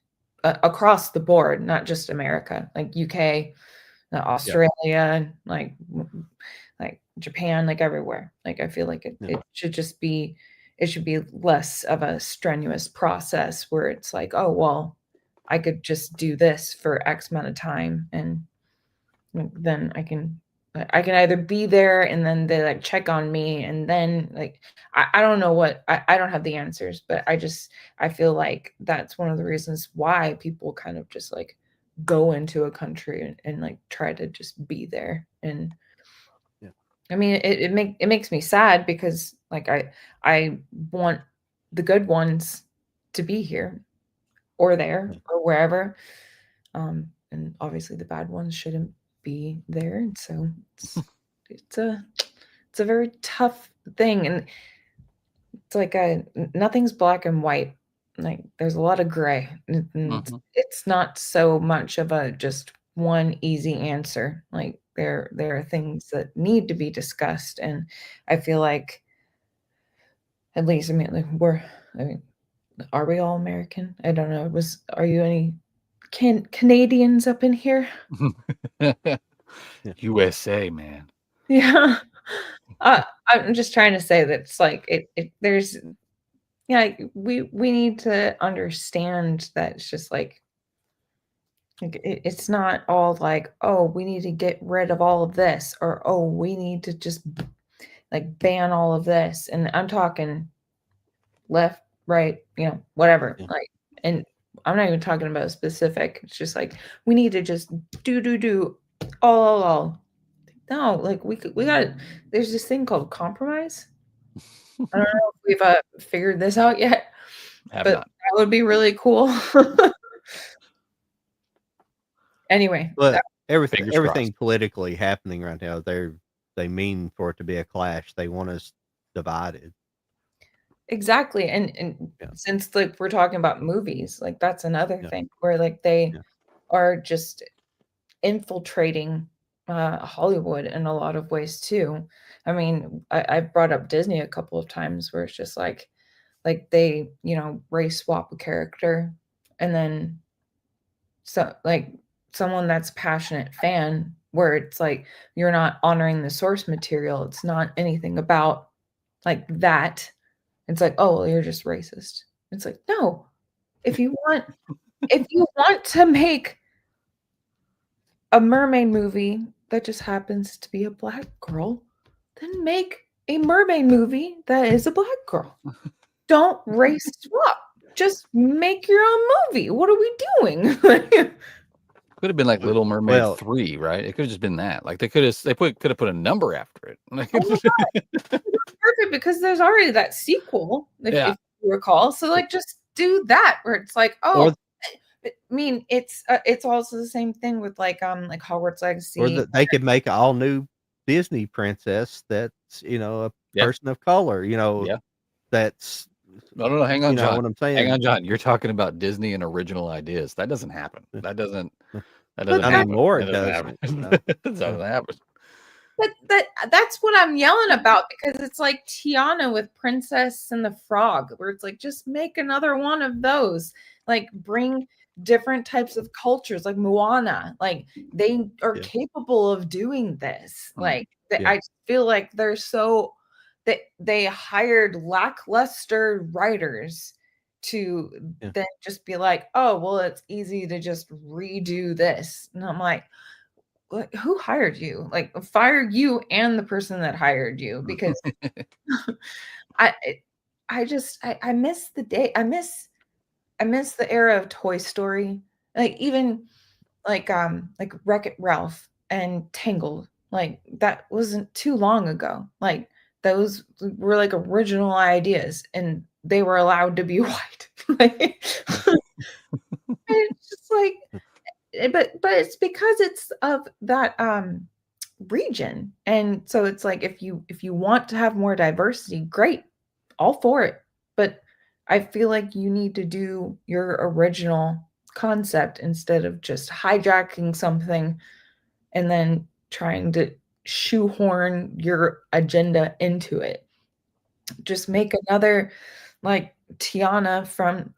across the board, not just America, like UK, Australia, like Japan, like everywhere. Like I feel like it should just be, it should be less of a strenuous process where it's like, oh, well, I could just do this for X amount of time and then I can either be there and then they like check on me and then like I don't know what I don't have the answers, but I feel like that's one of the reasons why people kind of just like go into a country and like try to just be there. And I mean it makes me sad because like I want the good ones to be here or there or wherever. And obviously the bad ones shouldn't be there. And so it's a very tough thing. And it's like nothing's black and white. Like there's a lot of gray. And it's not so much of a just one easy answer. Like there are things that need to be discussed. And I feel like at least are we all American? I don't know. Are you any Canadians up in here? USA, man. Yeah. I'm just trying to say that it's like there's we need to understand that it's just like it's not all like, oh, we need to get rid of all of this or oh, we need to just like ban all of this. And I'm talking left, right, you know, whatever. Like, and I'm not even talking about specific. It's just like we need to just do all. No, like we got. There's this thing called compromise. I don't know if we've figured this out yet, but that would be really cool. Anyway, but everything politically happening right now, they mean for it to be a clash. They want us divided. Exactly, and since like we're talking about movies, like that's another thing where like they are just infiltrating Hollywood in a lot of ways too. I mean, I brought up Disney a couple of times where it's just like they, you know, race swap a character and then so like someone that's passionate fan where it's like you're not honoring the source material. It's not anything about like that. It's like, oh, well, you're just racist. It's like, no. If you want to make a mermaid movie that just happens to be a black girl, then make a mermaid movie that is a black girl. Don't race swap. Just make your own movie. What are we doing? Could have been like Little Mermaid 3, right? It could have just been that. Like could have put a number after it. Oh my God. Perfect, because there's already that sequel, if you recall. So like just do that where it's like, oh, I mean, it's also the same thing with like Hogwarts Legacy. Or they could make an all new Disney princess that's, you know, a person of color, you know, that's no, hang on, you know John. what I'm saying? Hang on, John. You're talking about Disney and original ideas. That doesn't happen. That doesn't happen. Anymore, it doesn't. It doesn't happen. But that's what I'm yelling about, because it's like Tiana with Princess and the Frog, where it's like, just make another one of those. Like bring different types of cultures, like Moana. Like they are capable of doing this. Like I feel like they're so that they hired lackluster writers to then just be like, oh, well, it's easy to just redo this. And I'm like, who hired you? Like fire you and the person that hired you, because I miss the day. I miss the era of Toy Story. Like even like Wreck-It Ralph and Tangled. Like that wasn't too long ago. Like those were like original ideas, and they were allowed to be white. It's just like, but it's because it's of that region, and so it's like if you want to have more diversity, great, all for it. But I feel like you need to do your original concept instead of just hijacking something and then trying to shoehorn your agenda into it. Just make another like Tiana from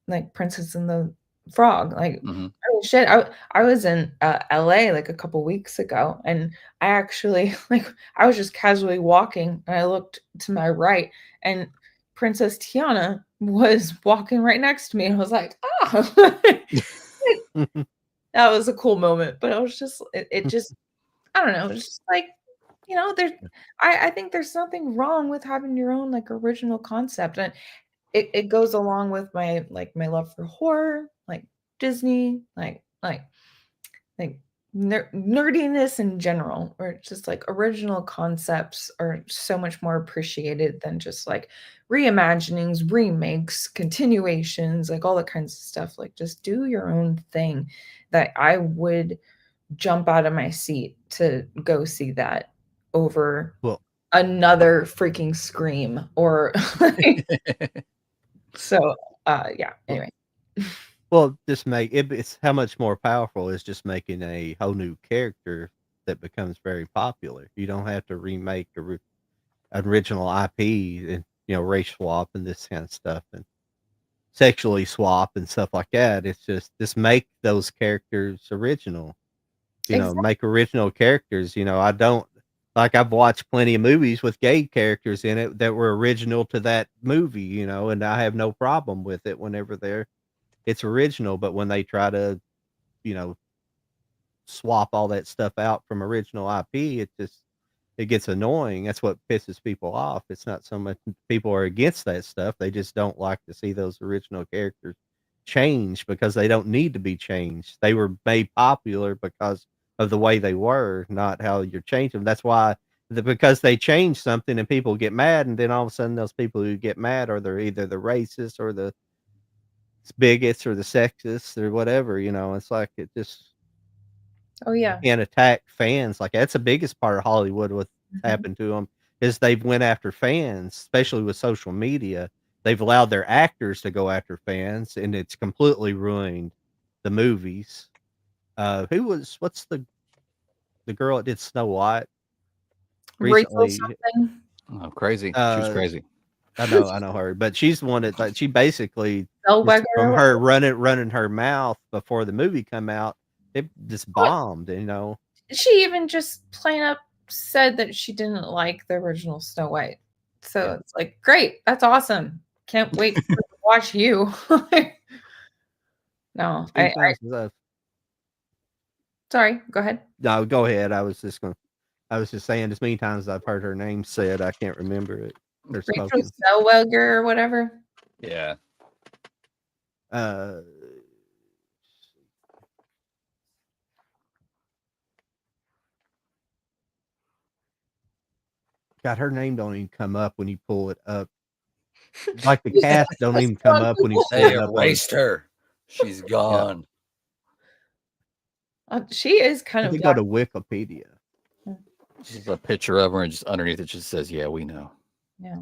like Princess and the Frog. Like, oh shit, I was in LA like a couple weeks ago, and I actually like I was just casually walking and I looked to my right, and Princess Tiana was walking right next to me, and I was like, oh. That was a cool moment, but I was just it just I don't know, it's just like, there's I think there's nothing wrong with having your own like original concept, and it goes along with my love for horror, like Disney, like nerdiness in general, where it's just like original concepts are so much more appreciated than just like reimaginings, remakes, continuations, like all that kinds of stuff. Like just do your own thing. That I would jump out of my seat to go see that over another freaking Scream or so yeah, anyway. Well, just make it's how much more powerful is just making a whole new character that becomes very popular. You don't have to remake the original IP and race swap and this kind of stuff and sexually swap and stuff like that. It's just make those characters original. Make original characters. I don't I've watched plenty of movies with gay characters in it that were original to that movie, and I have no problem with it whenever it's original, but when they try to, you know, swap all that stuff out from original IP, it gets annoying. That's what pisses people off. It's not so much people are against that stuff. They just don't like to see those original characters change because they don't need to be changed. They were made popular because of the way they were, not how you're changing them. That's why because they change something and people get mad, and then all of a sudden those people who get mad are they're either the racists or the bigots or the sexists or whatever. It's like it just Oh yeah. can't attack fans like that's the biggest part of Hollywood. What's happened to them is they've went after fans, especially with social media. They've allowed their actors to go after fans, and it's completely ruined the movies. What's the girl that did Snow White recently? Oh, crazy. She was crazy. I know her, but she's the one that like she basically Zellweger from her running her mouth before the movie come out, it just bombed. She even just plain up said that she didn't like the original Snow White. So it's like, great, that's awesome. Can't wait to watch you. No, sorry, go ahead. No, go ahead. I was just saying as many times as I've heard her name said, I can't remember it. Rachel Zellweger or whatever. Yeah. God, her name don't even come up when you pull it up. Like the cast don't even come up when you say it. Erased her. She's gone. She is kind of. Go to Wikipedia. Just a picture of her, and just underneath it just says, "Yeah, we know." Yeah.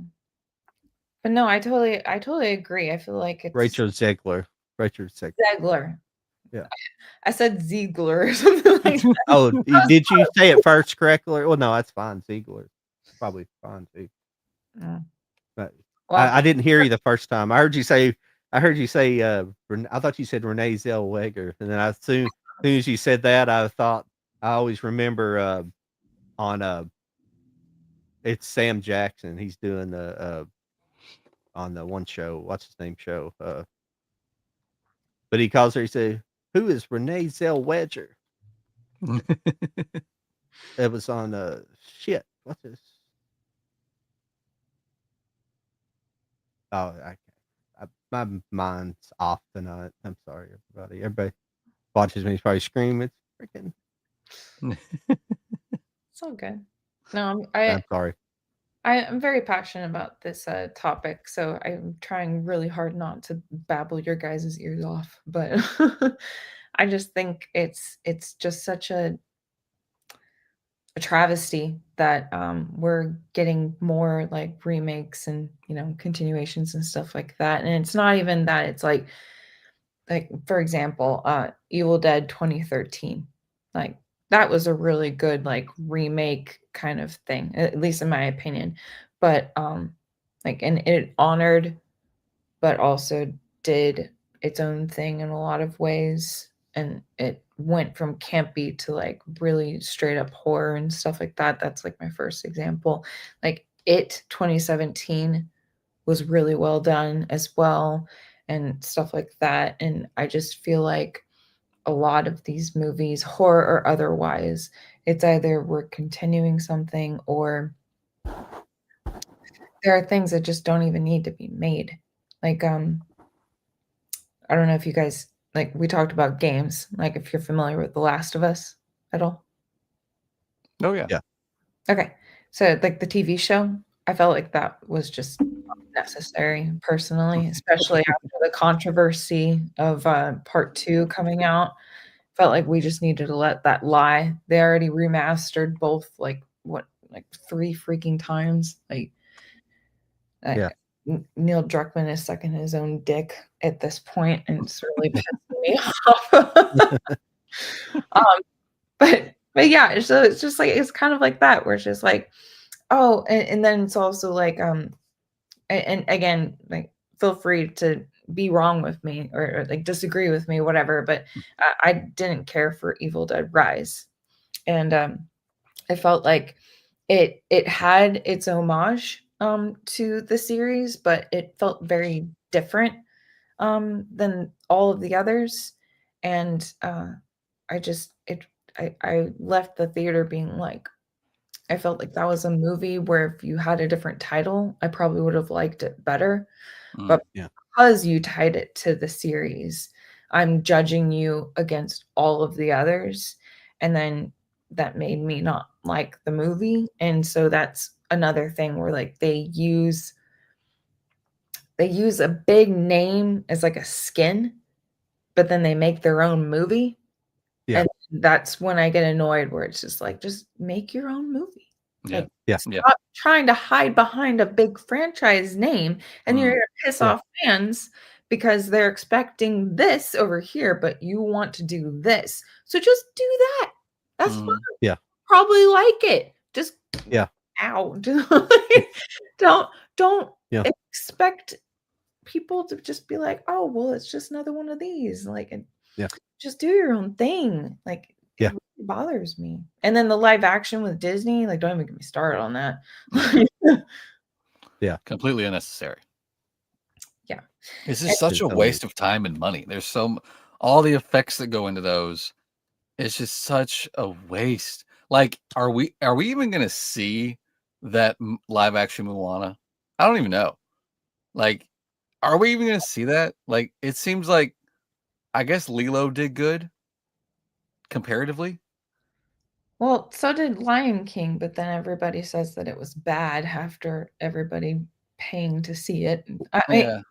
But no, I totally agree. I feel like it's Rachel Zegler. Zegler. Yeah. I said Ziegler or something like that. Oh, did you say it first correctly? Well, no, that's fine. Ziegler. Probably fine too. Yeah. But I didn't hear you the first time. I heard you say I thought you said Renee Zellweger, and then as soon as you said that, I always remember on it's Sam Jackson. He's doing the on the one show. What's his name show? But he calls her. He said, "Who is Renee Zellweger?" It was on shit. What's this? Oh, my mind's off tonight. I'm sorry, everybody. Everybody watches me probably scream. It's freaking. It's all good. No, I'm sorry. I'm very passionate about this topic, so I'm trying really hard not to babble your guys' ears off. But I just think it's just such a travesty that we're getting more like remakes and continuations and stuff like that. And it's not even that. It's like for example, Evil Dead 2013. Like that was a really good like remake kind of thing, at least in my opinion. But like and it honored but also did its own thing in a lot of ways. And it went from campy to like really straight up horror and stuff like that. That's like my first example. Like It 2017 was really well done as well, and stuff like that. And I just feel like a lot of these movies, horror or otherwise, it's either we're continuing something or there are things that just don't even need to be made. Like I don't know if you guys like we talked about games, like if you're familiar with The Last of Us at all. Oh yeah. Yeah. Okay. So like the TV show, I felt like that was just necessary personally, especially after the controversy of part 2 coming out. Felt like we just needed to let that lie. They already remastered both like what like 3 freaking times. Like Yeah. Neil Druckmann is sucking his own dick at this point, and it's really pissing me off. But yeah, so it's just like it's kind of like that, where it's just like, oh, and then it's also like, and again, like feel free to be wrong with me or like disagree with me, whatever. But I didn't care for Evil Dead Rise, and I felt like it had its homage to the series, but it felt very different than all of the others. And I just it I left the theater being like, I felt like that was a movie where if you had a different title, I probably would have liked it better. But Yeah. because you tied it to the series, I'm judging you against all of the others. And then that made me not like the movie. And so that's another thing where like they use a big name as like a skin, but then they make their own movie. Yeah. And that's when I get annoyed where it's just like, just make your own movie. Yeah. Like, Yeah. stop trying to hide behind a big franchise name, and you're gonna piss Yeah. off fans because they're expecting this over here, but you want to do this. So just do that. That's fine. Yeah. Probably like it. Just Yeah. out. Don't Yeah. expect people to just be like, oh, well, it's just another one of these. Like, and Yeah. just do your own thing. Like, Yeah. it really bothers me. And then the live action with Disney, like, don't even get me started on that. Yeah. Completely unnecessary. Yeah. This is such a waste of time and money. There's all the effects that go into those. It's just such a waste. Like, are we even going to see that live action Moana? I don't even know. Like, are we even going to see that? Like, it seems like, I guess Lilo did good comparatively. Well, so did Lion King, but then everybody says that it was bad after everybody paying to see it. Yeah.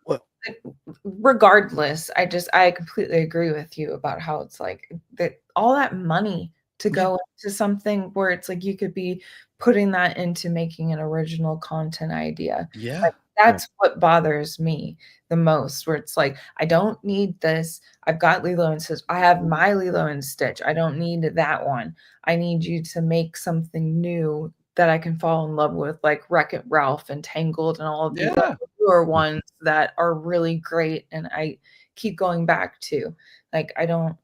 Regardless, I completely agree with you about how it's like that all that money to go into something where it's like you could be putting that into making an original content idea. Yeah. Like, that's what bothers me the most, where it's like, I don't need this. I've got Lilo and Stitch. I have my Lilo and Stitch. I don't need that one. I need you to make something new that I can fall in love with, like Wreck-It Ralph and Tangled and all of these newer ones that are really great and I keep going back to. Like, I don't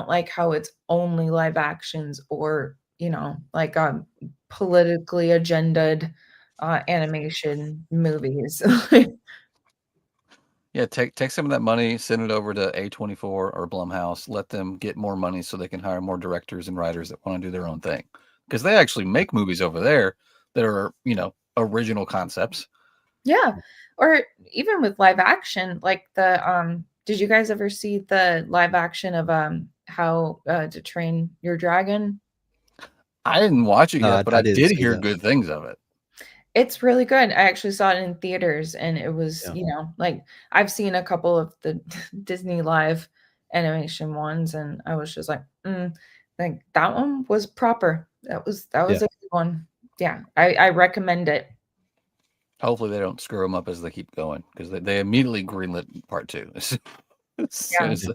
like how it's only live actions or, like politically agendaed animation movies. Yeah, take some of that money, send it over to A24 or Blumhouse, let them get more money so they can hire more directors and writers that want to do their own thing. Because they actually make movies over there that are, original concepts. Yeah. Or even with live action, like the did you guys ever see the live action of How to Train Your Dragon? I didn't watch it yet, but I did see hear that. good things of it. It's really good. I actually saw it in theaters, and it was, Yeah. like, I've seen a couple of the Disney live animation ones, and I was just like, like that one was proper. That was Yeah. a good one. Yeah, I recommend it. Hopefully they don't screw them up as they keep going, because they immediately greenlit part 2. As soon Yeah. as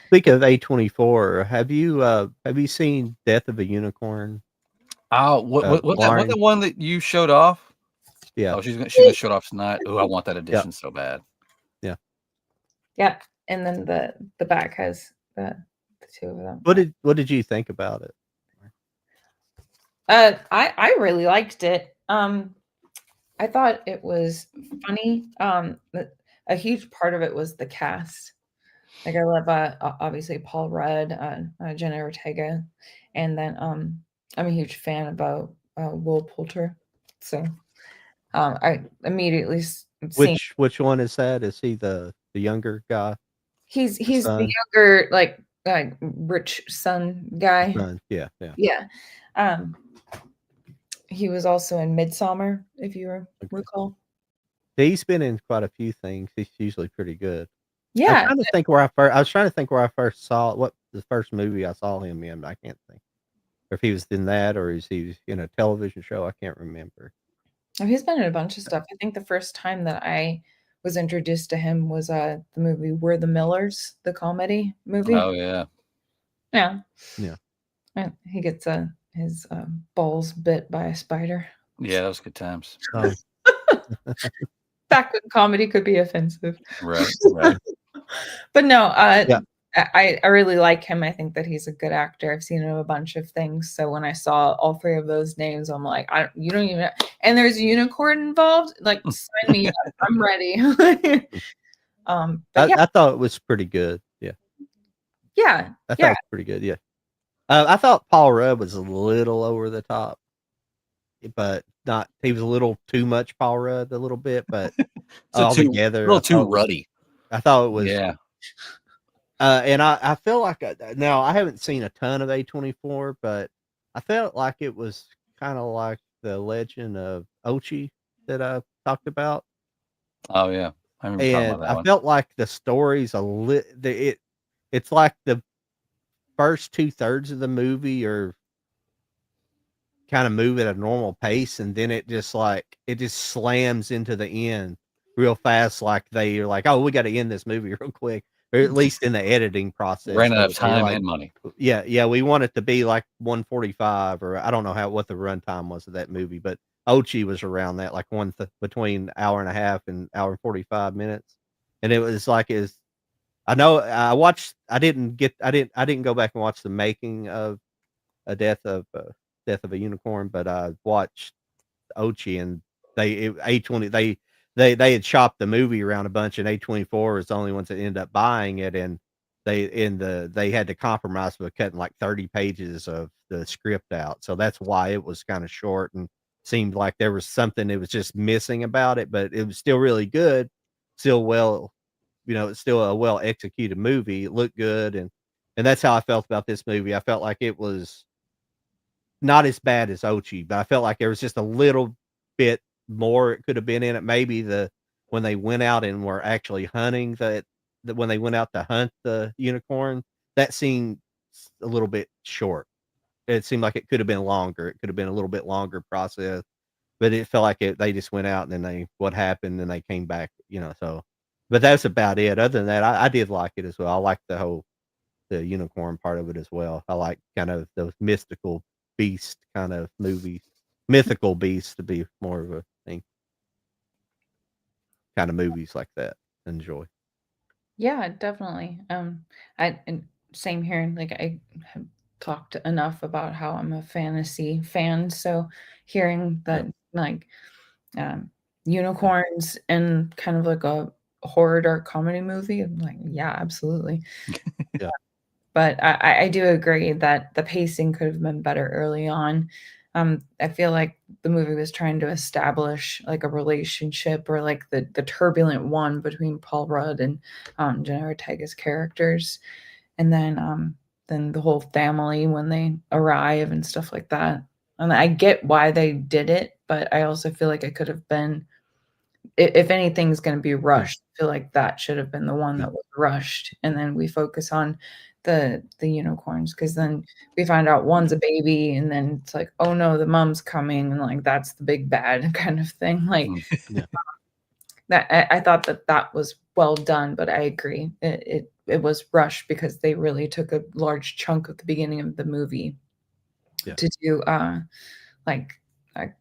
Speaking of A24, have you seen Death of a Unicorn? what the Lauren? one that you showed off? Yeah. Oh, she's gonna show it off tonight. Oh, I want that edition so bad. Yeah. Yeah, and then the back has the two of them. What did you think about it? I really liked it. I thought it was funny. A huge part of it was the cast. Like, I love obviously Paul Rudd, Jenna Ortega, and then I'm a huge fan about Will Poulter. So I immediately seen Which one is that? Is he the younger guy? he's the son? younger, like rich son guy. Son, yeah. Yeah. He was also in Midsummer, if you recall. He's been in quite a few things. He's usually pretty good. Yeah. I was trying to think where I first saw what the first movie I saw him in. I can't think. Or if he was in that, or is he was in a television show? I can't remember. Oh, he's been in a bunch of stuff. I think the first time that I was introduced to him was the movie We're the Millers, the comedy movie. Oh yeah. Yeah. Yeah. And he gets his balls bit by a spider. Yeah, that was good times. Back when comedy could be offensive. Right. But no, Yeah. I really like him. I think that he's a good actor. I've seen him in a bunch of things. So when I saw all three of those names, I'm like, you don't even. And there's a unicorn involved. Like, sign me up. I'm ready. But yeah. I thought it was pretty good. Yeah. Yeah. I thought it was pretty good. Yeah. I thought Paul Rudd was a little over the top, but not. He was a little too much Paul Rudd, a little bit, but altogether, a little too ruddy. I thought it was. Yeah. And I feel like now I haven't seen a ton of A24, but I felt like it was kind of like the Legend of Ochi that I talked about. Oh yeah, I remember talking about that I one. felt like the story's it's like the first 2/3 of the movie are kind of move at a normal pace, and then it just slams into the end real fast. Like they're like, oh, we got to end this movie real quick. Or at least in the editing process. Ran out of time and money. Yeah, we want it to be like 145, or I don't know what the runtime was of that movie, but Ochi was around that, like between hour and a half and hour and 45 minutes. And it was like I know I didn't go back and watch the making of Death of a Unicorn, but I watched Ochi, and they had shopped the movie around a bunch, and A24 was the only ones that ended up buying it, and they had to compromise with cutting like 30 pages of the script out. So that's why it was kind of short and seemed like there was something that was just missing about it, but it was still really good, still it's still a well executed movie. It looked good, and that's how I felt about this movie. I felt like it was not as bad as Ochi, but I felt like there was just a little bit more it could have been in it. Maybe when they went out and were actually hunting when they went out to hunt the unicorn, that seemed a little bit short. It seemed like it could have been longer. It could have been a little bit longer process, but it felt like they just went out and then what happened and they came back, so, but that's about it. Other than that, I did like it as well. I like the unicorn part of it as well. I like kind of those mystical beast kind of movies, mythical beasts to be more of a thing, kind of movies like that. Enjoy. Yeah, definitely. And same here. Like, I have talked enough about how I'm a fantasy fan, so hearing that like unicorns and kind of like a horror dark comedy movie, I'm like, yeah, absolutely. Yeah. But I do agree that the pacing could have been better early on. I feel like the movie was trying to establish like a relationship, or like the turbulent one between Paul Rudd and Jenna Ortega's characters, and then the whole family when they arrive and stuff like that. And I get why they did it, but I also feel like it could have been, if anything's going to be rushed, I feel like that should have been the one that was rushed, and then we focus on the unicorns, because then we find out one's a baby, and then it's like, oh no, the mom's coming, and like that's the big bad kind of thing. Like that, I thought that was well done, but I agree, it was rushed because they really took a large chunk of the beginning of the movie to do like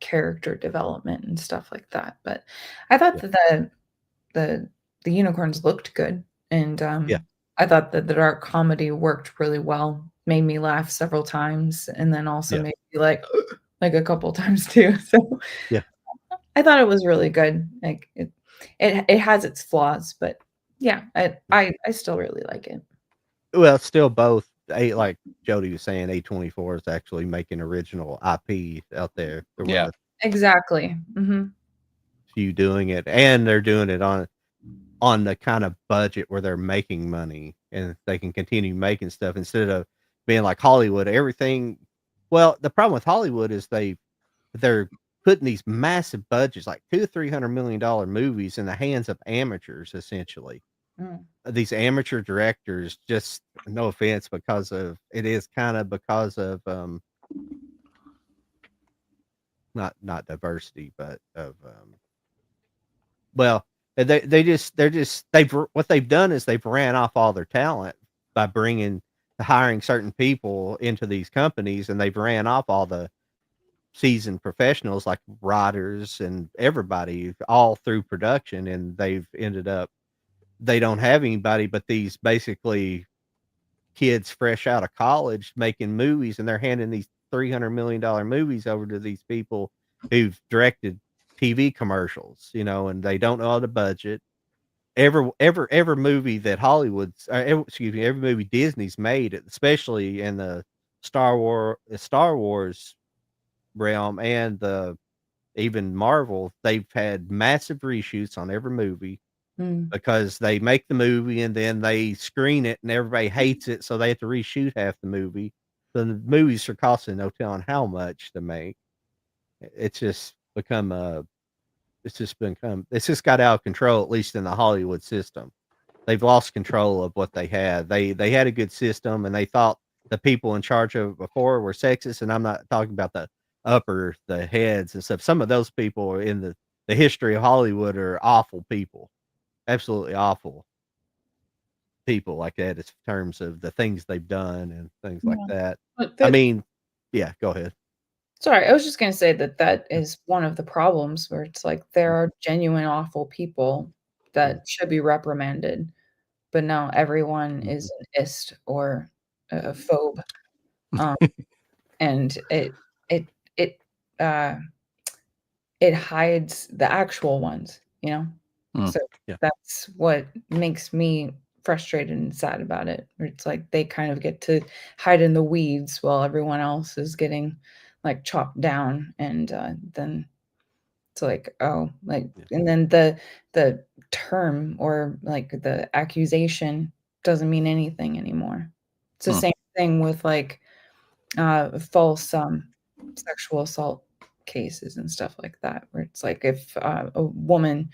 character development and stuff like that. But I thought that the unicorns looked good, and I thought that the dark comedy worked really well, made me laugh several times, and then also made me like a couple times too. So I thought it was really good. Like it has its flaws, but yeah, I still really like it. Well, it's still both. Like Jody was saying, A24 is actually making original IP out there. They're one of the Exactly. Mm-hmm. few doing it, and they're doing it on the kind of budget where they're making money and they can continue making stuff instead of being like Hollywood. Everything. Well, the problem with Hollywood is they're putting these massive budgets, like $200-300 million movies, in the hands of amateurs, essentially. These amateur directors, just no offense, because of it is kind of because of not diversity, but of well, what they've done is they've ran off all their talent by hiring certain people into these companies, and they've ran off all the seasoned professionals like writers and everybody all through production, and they've ended up they don't have anybody but these basically kids fresh out of college making movies, and they're handing these $300 million movies over to these people who've directed TV commercials, and they don't know the budget. Every movie that every movie Disney's made, especially in the Star Wars realm, and even Marvel, they've had massive reshoots on every movie because they make the movie and then they screen it and everybody hates it, so they have to reshoot half the movie. So the movies are costing no telling how much to make. It's just got out of control, at least in the Hollywood system. They've lost control of what they had. They had a good system, and they thought the people in charge of it before were sexist, and I'm not talking about the heads and stuff. Some of those people are in the history of Hollywood are awful people. Absolutely awful people like that in terms of the things they've done and things like that. I mean, yeah, go ahead. Sorry, I was just going to say that is one of the problems, where it's like there are genuine awful people that should be reprimanded, but now everyone is an ist or a phobe, and it hides the actual ones, So that's what makes me frustrated and sad about it. Where it's like they kind of get to hide in the weeds while everyone else is getting like chopped down, and then it's like, oh, like, and then the term or like the accusation doesn't mean anything anymore. It's the same thing with like false sexual assault cases and stuff like that, where it's like if a woman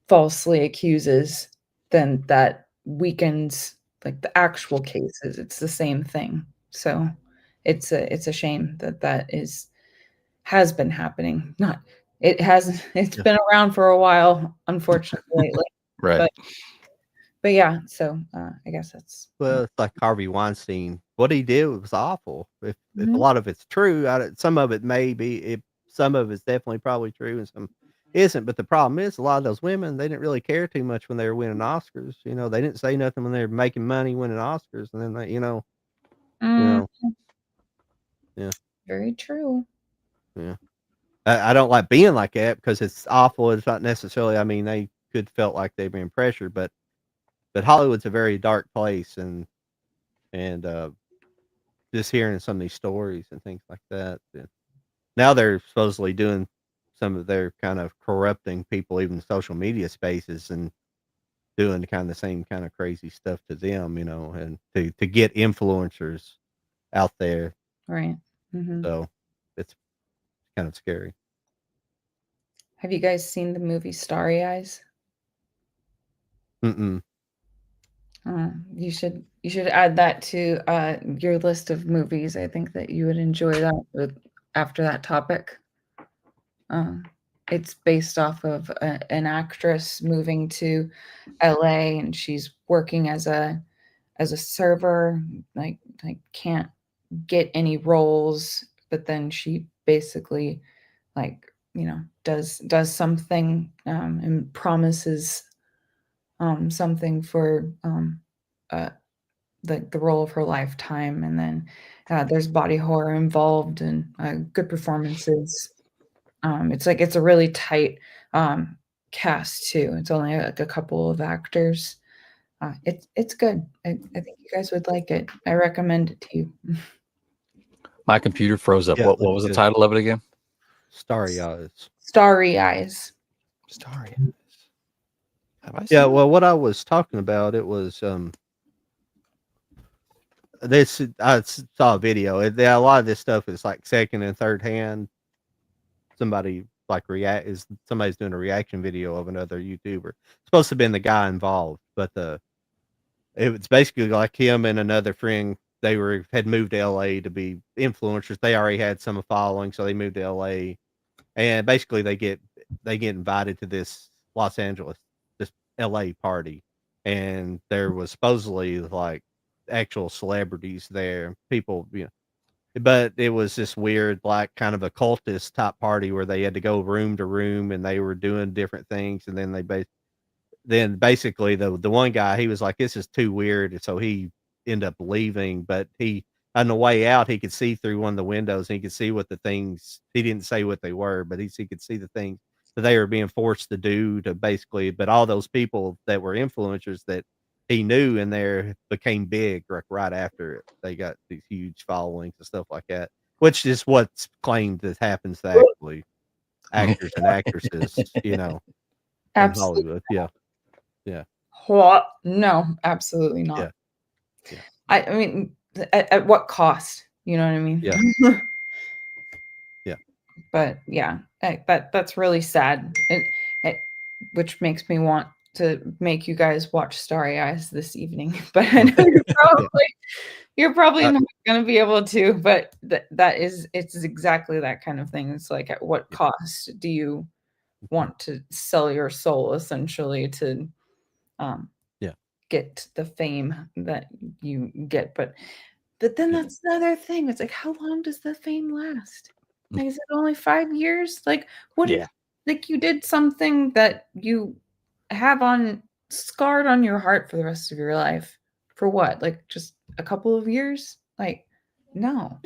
falsely accuses, then that weakens like the actual cases. It's the same thing. So it's a shame that has been happening. Not it hasn't. It's been around for a while, unfortunately, lately. Right. But yeah. So I guess that's Well, it's like Harvey Weinstein. What he did was awful. If a lot of it's true, some of it may be. Some of it's definitely probably true, and some isn't. But the problem is, a lot of those women, they didn't really care too much when they were winning Oscars. They didn't say nothing when they were making money winning Oscars, and then they, yeah, very true. yeah. I don't like being like that because it's awful. It's not necessarily. I mean, they could felt like they've been pressured, but Hollywood's a very dark place, and just hearing some of these stories and things like that. Now they're supposedly doing some of their kind of corrupting people, even social media spaces, and doing kind of the same kind of crazy stuff to them, and to get influencers out there. Right. Mm-hmm. So it's kind of scary. Have you guys seen the movie Starry Eyes? Mm-mm. You should add that to your list of movies. I think that you would enjoy that after that topic. It's based off of an actress moving to LA, and she's working as a server, like can't get any roles, but then she basically does something and promises something for the role of her lifetime, and then there's body horror involved and good performances. It's a really tight cast too. It's only like a couple of actors. It's good. I think you guys would like it. I recommend it to you. My computer froze up. Yeah, What was the title of it again? Starry Eyes. Starry Eyes. Starry Eyes. Have I seen Yeah, it? well, what I was talking about, it was this. I saw a video. A lot of this stuff is like second and third hand. Somebody's doing a reaction video of another YouTuber. It's supposed to have been the guy involved, but it was basically like him and another friend. They had moved to LA to be influencers. They already had some following, so they moved to LA, and basically they get invited to this LA party, and there was supposedly like actual celebrities there, people, but it was this weird, like, kind of occultist type party where they had to go room to room and they were doing different things, and then basically the one guy, he was like, this is too weird, and so he ended up leaving, but he, on the way out, he could see through one of the windows, and he could see what the things, he didn't say what they were, but he could see the things that they were being forced to do to basically, but all those people that were influencers that he knew in there became big right after it. They got these huge followings and stuff like that, which is what's claimed that happens to actually actors and actresses, in Absolutely. Hollywood. Yeah. Yeah. What? No, absolutely not. Yeah. I mean, at what cost? You know what I mean? Yeah. Yeah. But yeah, that's really sad, which makes me want to make you guys watch Starry Eyes this evening. But I know you're probably not going to be able to. But it's exactly that kind of thing. It's like, at what cost do you want to sell your soul, essentially, to get the fame that you get? But then that's another thing. It's like, how long does the fame last? Like, is it only 5 years? Like, what if, like, you did something that you have scarred on your heart for the rest of your life? For what? Like, just a couple of years? Like, no.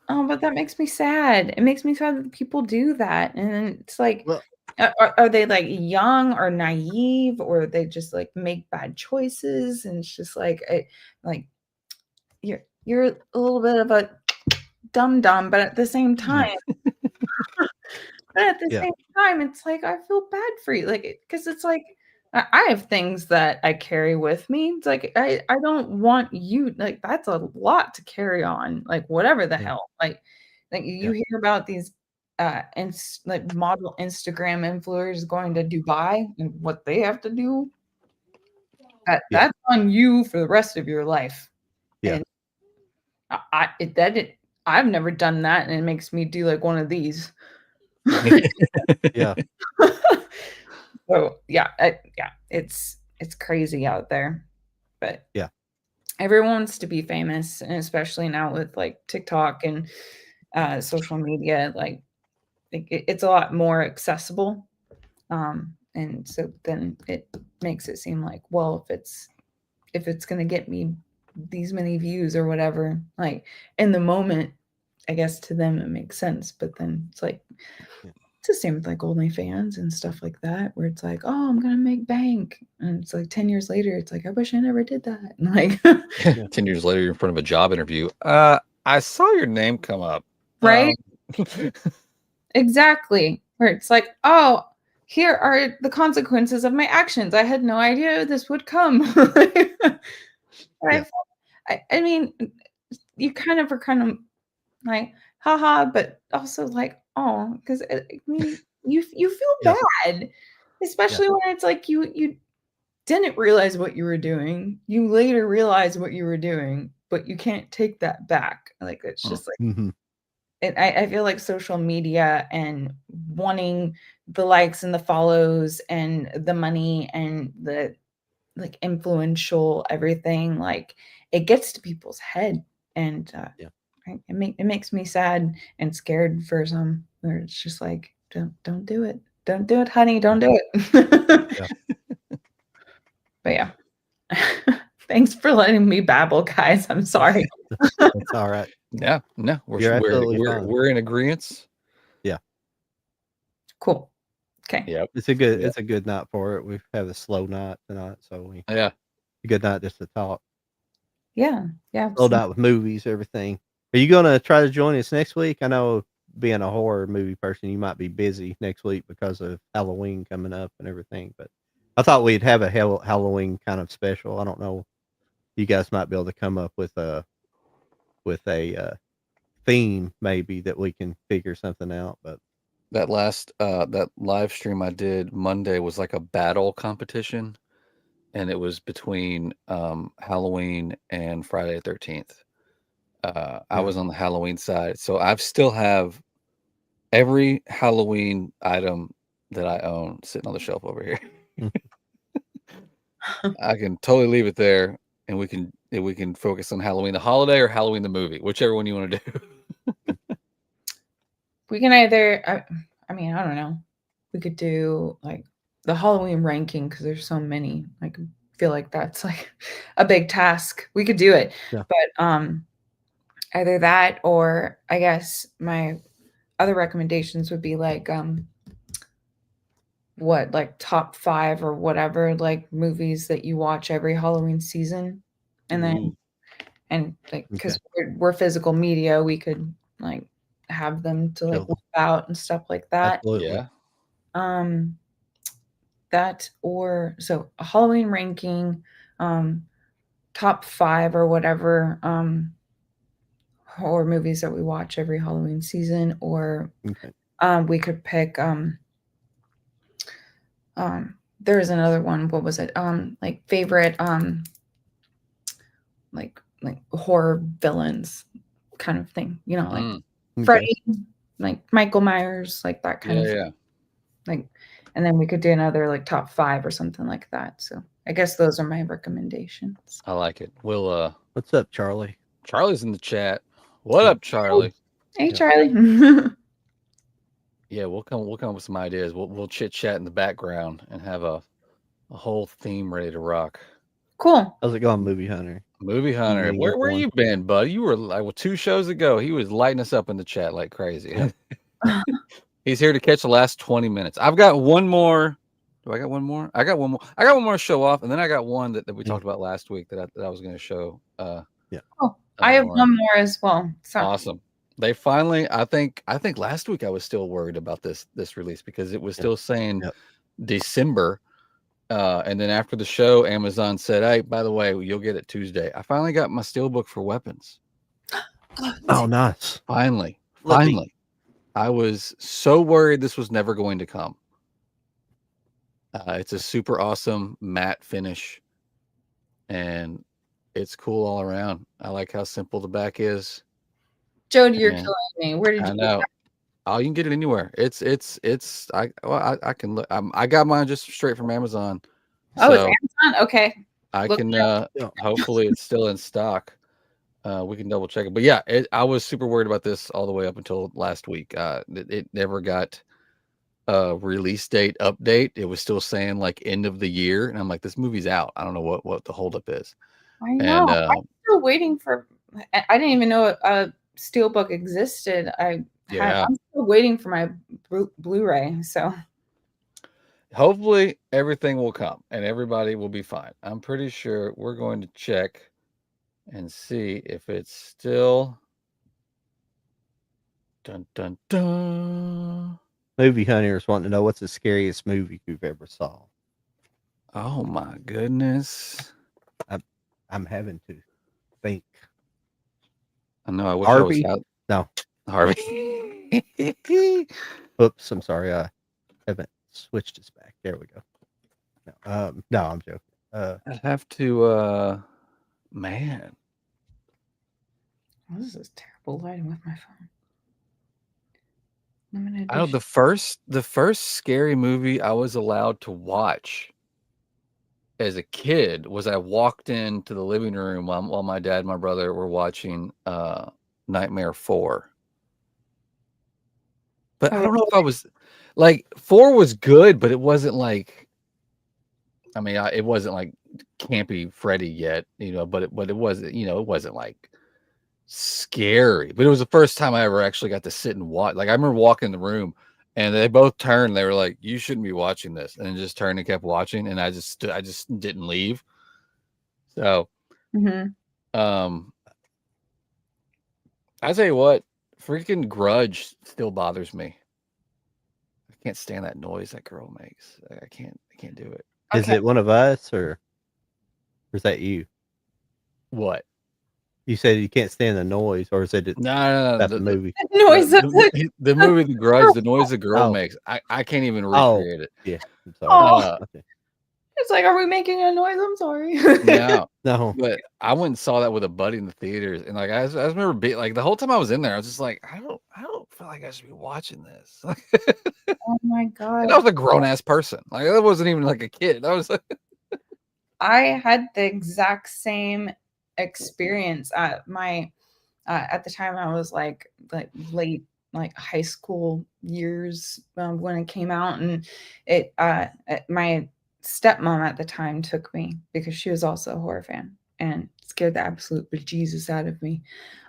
Oh, but that makes me sad. It makes me sad that people do that. And it's like, are they like young or naive, or they just like make bad choices? And it's just like, you're a little bit of a dum-dum, but at the same time, it's like, I feel bad for you. Like, because it's like, I have things that I carry with me. It's like, I don't want you, like, that's a lot to carry on, like, whatever the hell. Like you hear about these like model Instagram influencers going to Dubai and what they have to do. That's on you for the rest of your life. Yeah. And I've never done that, and it makes me do like one of these. Yeah. So it's crazy out there, but yeah, everyone wants to be famous, and especially now with like TikTok and social media, like it's a lot more accessible, and so then it makes it seem like, well, if it's gonna get me these many views or whatever, like in the moment, I guess to them it makes sense, but then it's like, it's the same with like OnlyFans and stuff like that, where it's like, oh, I'm gonna make bank, and it's like 10 years later, it's like, I wish I never did that. And like 10 years later, you're in front of a job interview. I saw your name come up. Right? Exactly. Where it's like, oh, here are the consequences of my actions. I had no idea this would come. I mean, you kind of are like, haha, but also like, oh, because I mean, you feel Yeah. bad, especially when it's like you didn't realize what you were doing. You later realize what you were doing, but you can't take that back. Like it's just like Mhm. I feel like social media and wanting the likes and the follows and the money and the like influential everything, like it gets to people's head, and Yeah. it makes me sad and scared for some where it's just like don't do it, don't do it, honey, don't do it. Yeah. But yeah. Thanks for letting me babble, guys. I'm sorry. That's all right. Yeah, no, we're You're we're absolutely we're, fine. we're in agreement. Yeah. Cool. Okay. Yep. It's a good Yep. it's a good night for it. We have a slow night tonight, so we Yeah. a good night just to talk. Yeah. Yeah. Slow night with movies, everything. Are you gonna try to join us next week? I know being a horror movie person, you might be busy next week because of Halloween coming up and everything, but I thought we'd have a Halloween kind of special. I don't know. You guys might be able to come up with a theme maybe that we can figure something out, but That last that live stream I did Monday was like a battle competition, and it was between Halloween and Friday the 13th. I was Yeah. on the Halloween side, so I still have every Halloween item that I own sitting on the shelf over here. I can totally leave it there, and we can focus on Halloween the holiday or Halloween the movie, whichever one you want to do. We can either I mean, I don't know. We could do like the Halloween ranking because there's so many. I feel like that's like a big task. We could do it. Yeah. But either that or I guess my other recommendations would be like what like top 5 or whatever like movies that you watch every Halloween season, and then Ooh. and like because Okay. we're physical media, we could like have them to like Sure. whip out and stuff like that. Absolutely. Yeah. Um, that or so a Halloween ranking, top 5 or whatever horror movies that we watch every Halloween season, or Okay. we could pick there is another one. What was it? Like favorite like horror villains kind of thing. You know, like Mm. Okay. Freddy, like Michael Myers, like that kind Yeah, of yeah. like, and then we could do another like top 5 or something like that. So I guess those are my recommendations. I like it. We'll What's up, Charlie? Charlie's in the chat. What up, Charlie? Hey, Yeah. Charlie. Yeah, we'll come up with some ideas. We'll chit chat in the background and have a whole theme ready to rock. Cool. How's it going, Movie Hunter? Movie Hunter, getting where everyone? you been, bud? You were like 2 shows ago. He was lighting us up in the chat like crazy. He's here to catch the last 20 minutes. I've got one more. Do I got one more? I got one more. I got one more to show off, and then I got one that we talked about last week that I was going to show. Yeah. Oh, I have one more as well. So Awesome. They finally, I think last week I was still worried about this release because it was still saying December. And then after the show, Amazon said, "Hey, by the way, you'll get it Tuesday." I finally got my Steelbook for Weapons. Oh, nice. Finally. Flippy. I was so worried this was never going to come. It's a super awesome matte finish, and it's cool all around. I like how simple the back is. Jody, you're And killing me. Where did I you know. Oh, you can get it anywhere. I can look. I got mine just straight from Amazon. Oh, it's So Amazon? Okay. I Look can it up. hopefully it's still in stock. We can double check it. But yeah, I was super worried about this all the way up until last week. It never got a release date update. It was still saying like end of the year, and I'm like, this movie's out. I don't know what the holdup is. I know. And I'm still waiting for. I didn't even know a Steelbook existed. Yeah. I'm still waiting for my Blu-ray. So hopefully everything will come and everybody will be fine. I'm pretty sure we're going to check and see if it's still. Dun dun dun. Movie Hunters wanting to know what's the scariest movie you've ever saw. Oh my goodness! I'm having to think. I know. I wish Barbie? I was out. No. Harvey. Oops, I'm sorry. I haven't switched us back. There we go. No, I'm joking. I'd have to. Man, This is terrible lighting with my phone. Limited I know edition. the first scary movie I was allowed to watch as a kid was I walked into the living room while my dad and my brother were watching Nightmare 4. But I Oh, don't know if I was like 4 was good, but it wasn't like it wasn't like campy Freddy yet, but it wasn't, it wasn't like scary. But it was the first time I ever actually got to sit and watch. Like I remember walking in the room and they both turned, they were like, "You shouldn't be watching this." And then just turned and kept watching, and I just didn't leave. So, Mhm. I tell you what, freaking Grudge still bothers me. I can't stand that noise that girl makes. I can't do it. Is Okay. it one of us or is that you? What? You said you can't stand the noise, or is it No. about the movie? Noise of The movie The Grudge, the noise the girl Oh. makes. I can't even Oh, recreate it. yeah. I'm Oh. sorry. Okay. It's like, are we making a noise? I'm sorry. No. No. But I went and saw that with a buddy in the theaters, and like I remember being like the whole time I was in there, I was just like, I don't feel like I should be watching this. Oh my god. And I was a grown ass person. Like I wasn't even like a kid. I was like, I had the exact same experience at the time I was like late high school years when it came out, and my stepmom at the time took me because she was also a horror fan and scared the absolute bejesus out of me.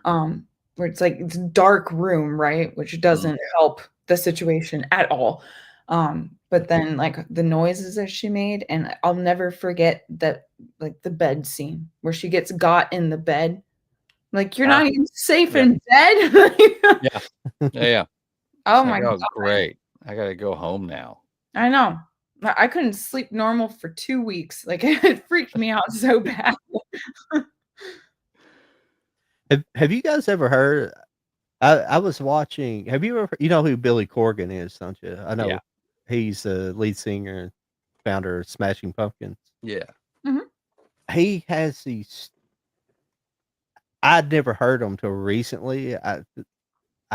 Where it's like it's a dark room, right, which doesn't help the situation at all. But then like the noises that she made, and I'll never forget that like the bed scene where she gets got in the bed. Like you're not even safe in bed. yeah. Oh It's my like, god. great. I gotta go home now. I know. I couldn't sleep normal for 2 weeks. Like it freaked me out so bad. Have you guys ever heard? I was watching. Have you ever? You know who Billy Corgan is, don't you? I know he's the lead singer and founder of Smashing Pumpkins. Yeah. He has these. I'd never heard them till recently. I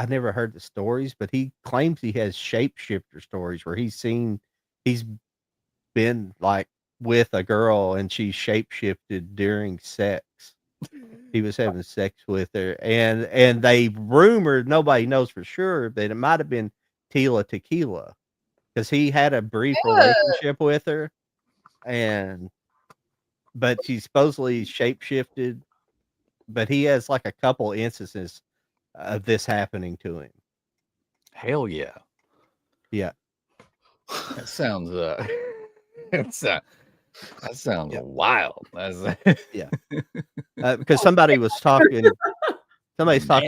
never heard the stories, but he claims he has shapeshifter stories where he's been like with a girl and she shapeshifted during sex. He was having sex with her, and they rumored, nobody knows for sure, that it might have been Tila Tequila because he had a brief relationship with her, but she supposedly shapeshifted. But he has like a couple instances of this happening to him. Hell yeah. Yeah. That sounds that sounds wild. Yeah. Because somebody's talking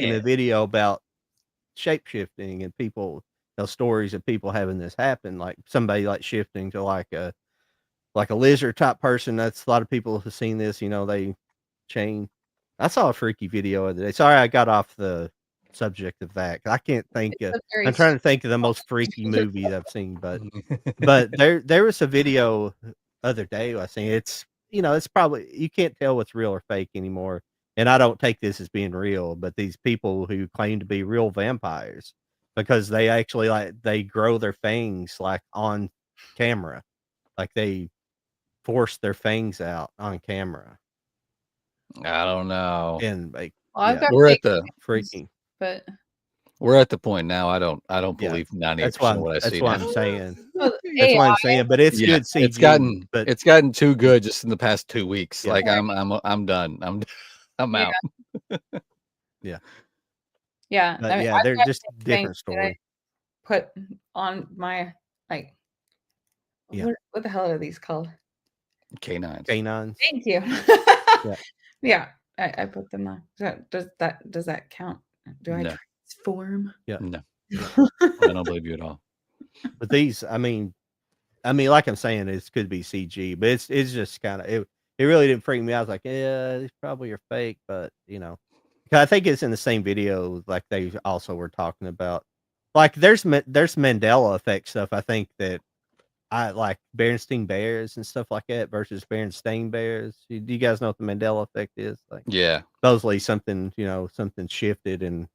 in a video about shape-shifting and people stories of people having this happen, like somebody like shifting to like a lizard type person. That's a lot of people have seen this, they change. I saw a freaky video the other day. Sorry, I got off the subject of that. I can't think of. I'm trying to think of the most freaky movie I've seen, but there was a video other day I seen. It's it's probably, you can't tell what's real or fake anymore. And I don't take this as being real, but these people who claim to be real vampires because they actually they grow their fangs like on camera, like they force their fangs out on camera. I don't know. And like we're at the freaking. But we're at the point now. I don't believe 98% of what I see. That's what I'm saying. Well, That's what I'm saying. But it's good CG. It's gotten too good just in the past 2 weeks. Yeah. Like I'm done. I'm out. Yeah. Yeah. But I mean, they're I've got just things different that I story. put on my Yeah. what the hell are these called? Canines. Thank you. Yeah. Yeah. I put them on. So does that count? Do I No. transform? Yeah. No. I don't believe you at all. But these, I mean, like I'm saying, it could be CG, but it's just kind of it really didn't freak me out. I was like, yeah, these probably are fake, but I think it's in the same video. Like they also were talking about, like there's Mandela effect stuff. I think that I like Berenstain Bears and stuff like that versus Berenstain Bears. Do you guys know what the Mandela effect is? Like, Yeah. supposedly something, something shifted and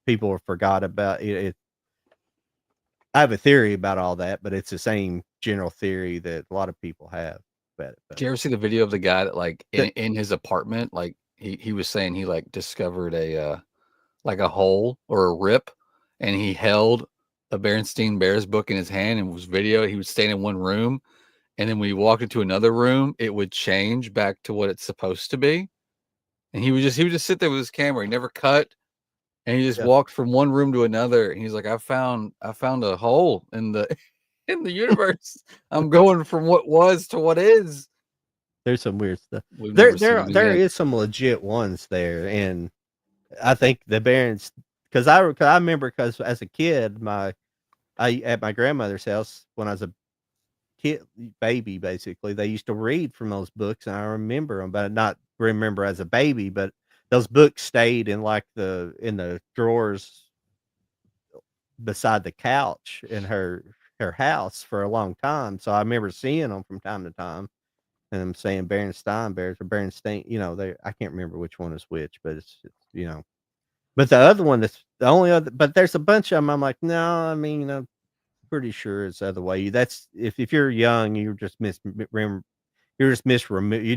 people forgot about it. I have a theory about all that, but it's the same general theory that a lot of people have about it. Did you ever see the video of the guy that like in his apartment, like he was saying he like discovered a like a hole or a rip, and he held a Berenstain Bears book in his hand and was video. He would stay in one room, and then when he walked into another room, it would change back to what it's supposed to be. And he would just sit there with his camera. He never cut, and he just walked from one room to another. And he's like, I found a hole in the in the universe. I'm going from what was to what is. There's some weird stuff. We've There never seen it there again. is some legit ones there, and I think the Barons, because I remember, because as a kid, at my grandmother's house when I was a baby, basically they used to read from those books, and I remember them, but not remember as a baby. But those books stayed in in the drawers beside the couch in her house for a long time. So I remember seeing them from time to time, and I'm saying Berenstain Bears or Berenstain. I can't remember which one is which, but it's. But the other one, that's the only other. But there's a bunch of them. I'm like, no, I mean, I'm pretty sure it's the other way. That's if you're young, you're just you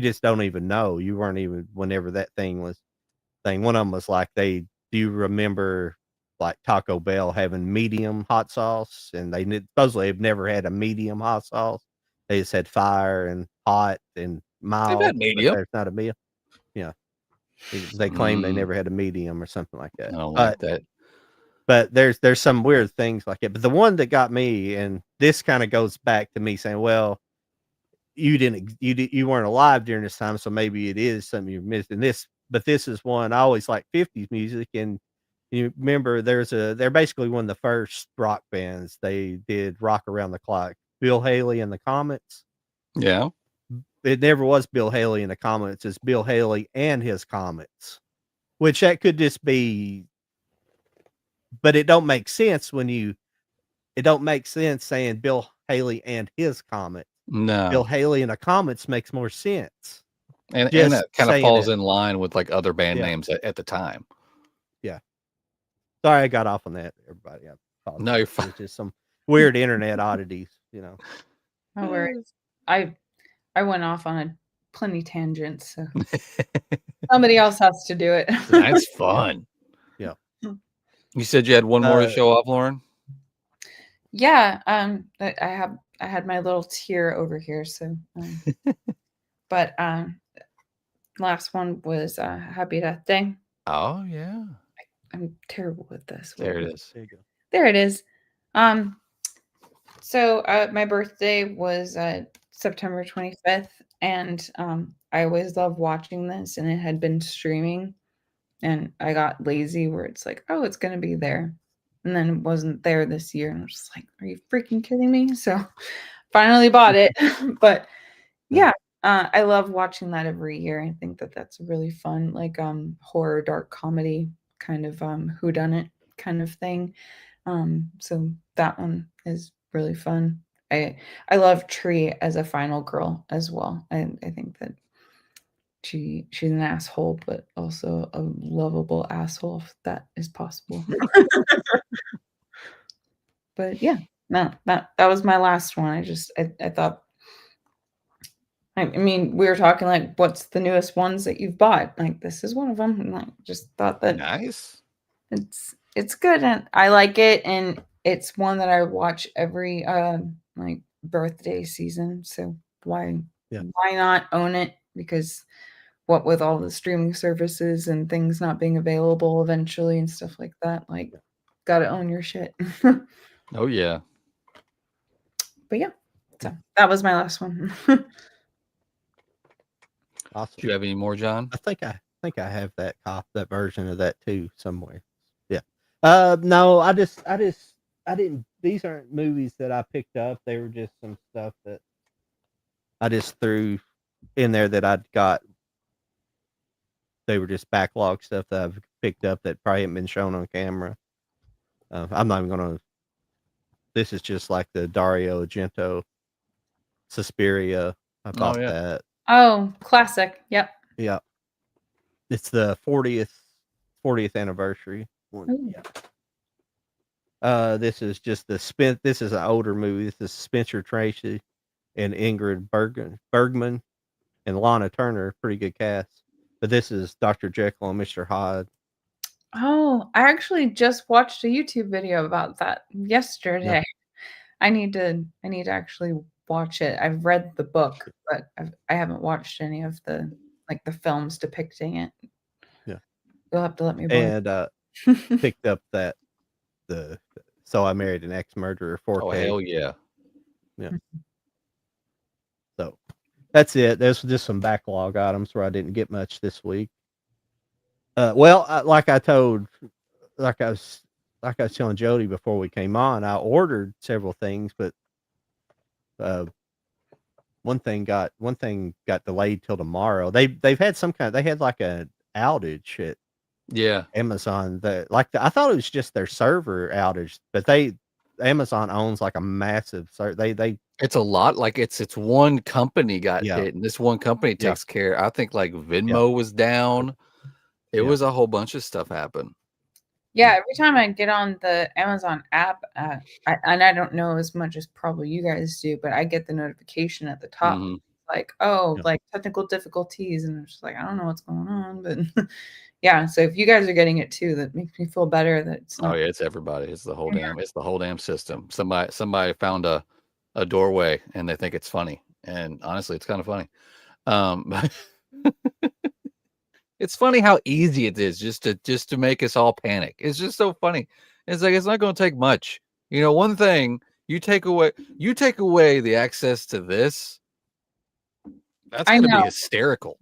just don't even know. You weren't even whenever that thing was. One of them was like, do you remember like Taco Bell having medium hot sauce, and they supposedly have never had a medium hot sauce. They just had fire and hot and mild. They've had medium. But there's not a medium. Yeah. They claim they never had a medium or something like that. I don't like that. But there's some weird things like it. But the one that got me, and this kind of goes back to me saying, well, you weren't alive during this time, so maybe it is something you've missed. And this is one I always like 50s music, and you remember they're basically one of the first rock bands. They did Rock Around the Clock. Bill Haley and the Comets. Yeah. It never was Bill Haley and the Comets. It's Bill Haley and his Comets, which that could just be, but it don't make sense it don't make sense saying Bill Haley and his Comet. No. Bill Haley and the Comets makes more sense. And that kind of falls in line with like other band names at the time. Yeah. Sorry, I got off on that, everybody. No, you're fine. It's just some weird internet oddities, No worries. I went off on a plenty tangent, so somebody else has to do it. That's fun. Yeah. You said you had one more to show off, Lauren? Yeah. I had my little tier over here, so but last one was Happy Death Day. Oh yeah. I'm terrible with this. There it is. There you go. There it is. So my birthday was September 25th, and I always love watching this, and it had been streaming, and I got lazy where it's like, oh, it's gonna be there, and then it wasn't there this year, and I was just like, are you freaking kidding me? So finally bought it. But yeah, I love watching that every year. I think that's really fun, like horror, dark comedy kind of whodunit kind of thing. So that one is really fun. I love Tree as a final girl as well. I think that she's an asshole, but also a lovable asshole if that is possible. But yeah, no, that was my last one. I thought, I mean, we were talking like, what's the newest ones that you've bought? Like, this is one of them. And I just thought that nice. It's good, and I like it, and it's one that I watch every like birthday season. So why not own it? Because what with all the streaming services and things not being available eventually and stuff like that, like gotta own your shit. Oh yeah. But yeah, so that was my last one. Awesome. Do you have any more, John? I think I have that version of that too somewhere. Yeah. No, I didn't. These aren't movies that I picked up. They were just some stuff that I just threw in there that I'd got. They were just backlog stuff that I've picked up that probably hadn't been shown on camera. I'm not even gonna. This is just like the Dario Argento Suspiria. I bought yeah. that. Oh, classic. Yep. Yeah, it's the 40th anniversary one. Ooh. Yeah. This is just This is an older movie. This is Spencer Tracy and Ingrid Bergman and Lana Turner. Pretty good cast. But this is Dr. Jekyll and Mr. Hyde. Oh, I actually just watched a YouTube video about that yesterday. Yep. I need to actually watch it. I've read the book, but I haven't watched any of the films depicting it. Yeah. You'll have to let me borrow. And picked up the So I Married an Ex-Murderer 4K. Oh hell yeah. Yeah. So that's it. There's just some backlog items where I didn't get much this week. Like I was telling Jody before we came on, I ordered several things, but one thing got delayed till tomorrow. They've had they had like an outage at Amazon. I thought it was just their server outage, but Amazon owns like a massive it's a lot. Like it's one company got Yeah. hit, and this one company Yeah. takes care. I think like Venmo was down. It was a whole bunch of stuff happened. Yeah, every time I get on the Amazon app, I don't know as much as probably you guys do, but I get the notification at the top, like, like technical difficulties, and I'm just like, I don't know what's going on, but yeah. So if you guys are getting it too, that makes me feel better. That it's not. Oh yeah, it's everybody. It's the whole damn system. Somebody found a doorway and they think it's funny, and honestly, it's kind of funny. It's funny how easy it is just to make us all panic. It's just so funny. It's like it's not going to take much. You know, one thing you take away the access to this. That's going to be hysterical.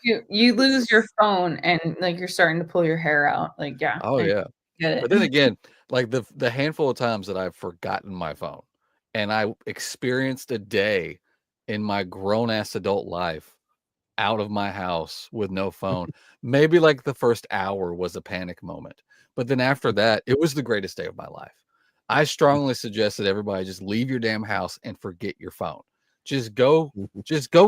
You lose your phone and like you're starting to pull your hair out. Like Oh yeah. Get it. But then again, like the handful of times that I've forgotten my phone, and I experienced a day in my grown ass adult life out of my house with no phone. Maybe like the first hour was a panic moment, but then after that, it was the greatest day of my life. I strongly suggest that everybody just leave your damn house and forget your phone. Just go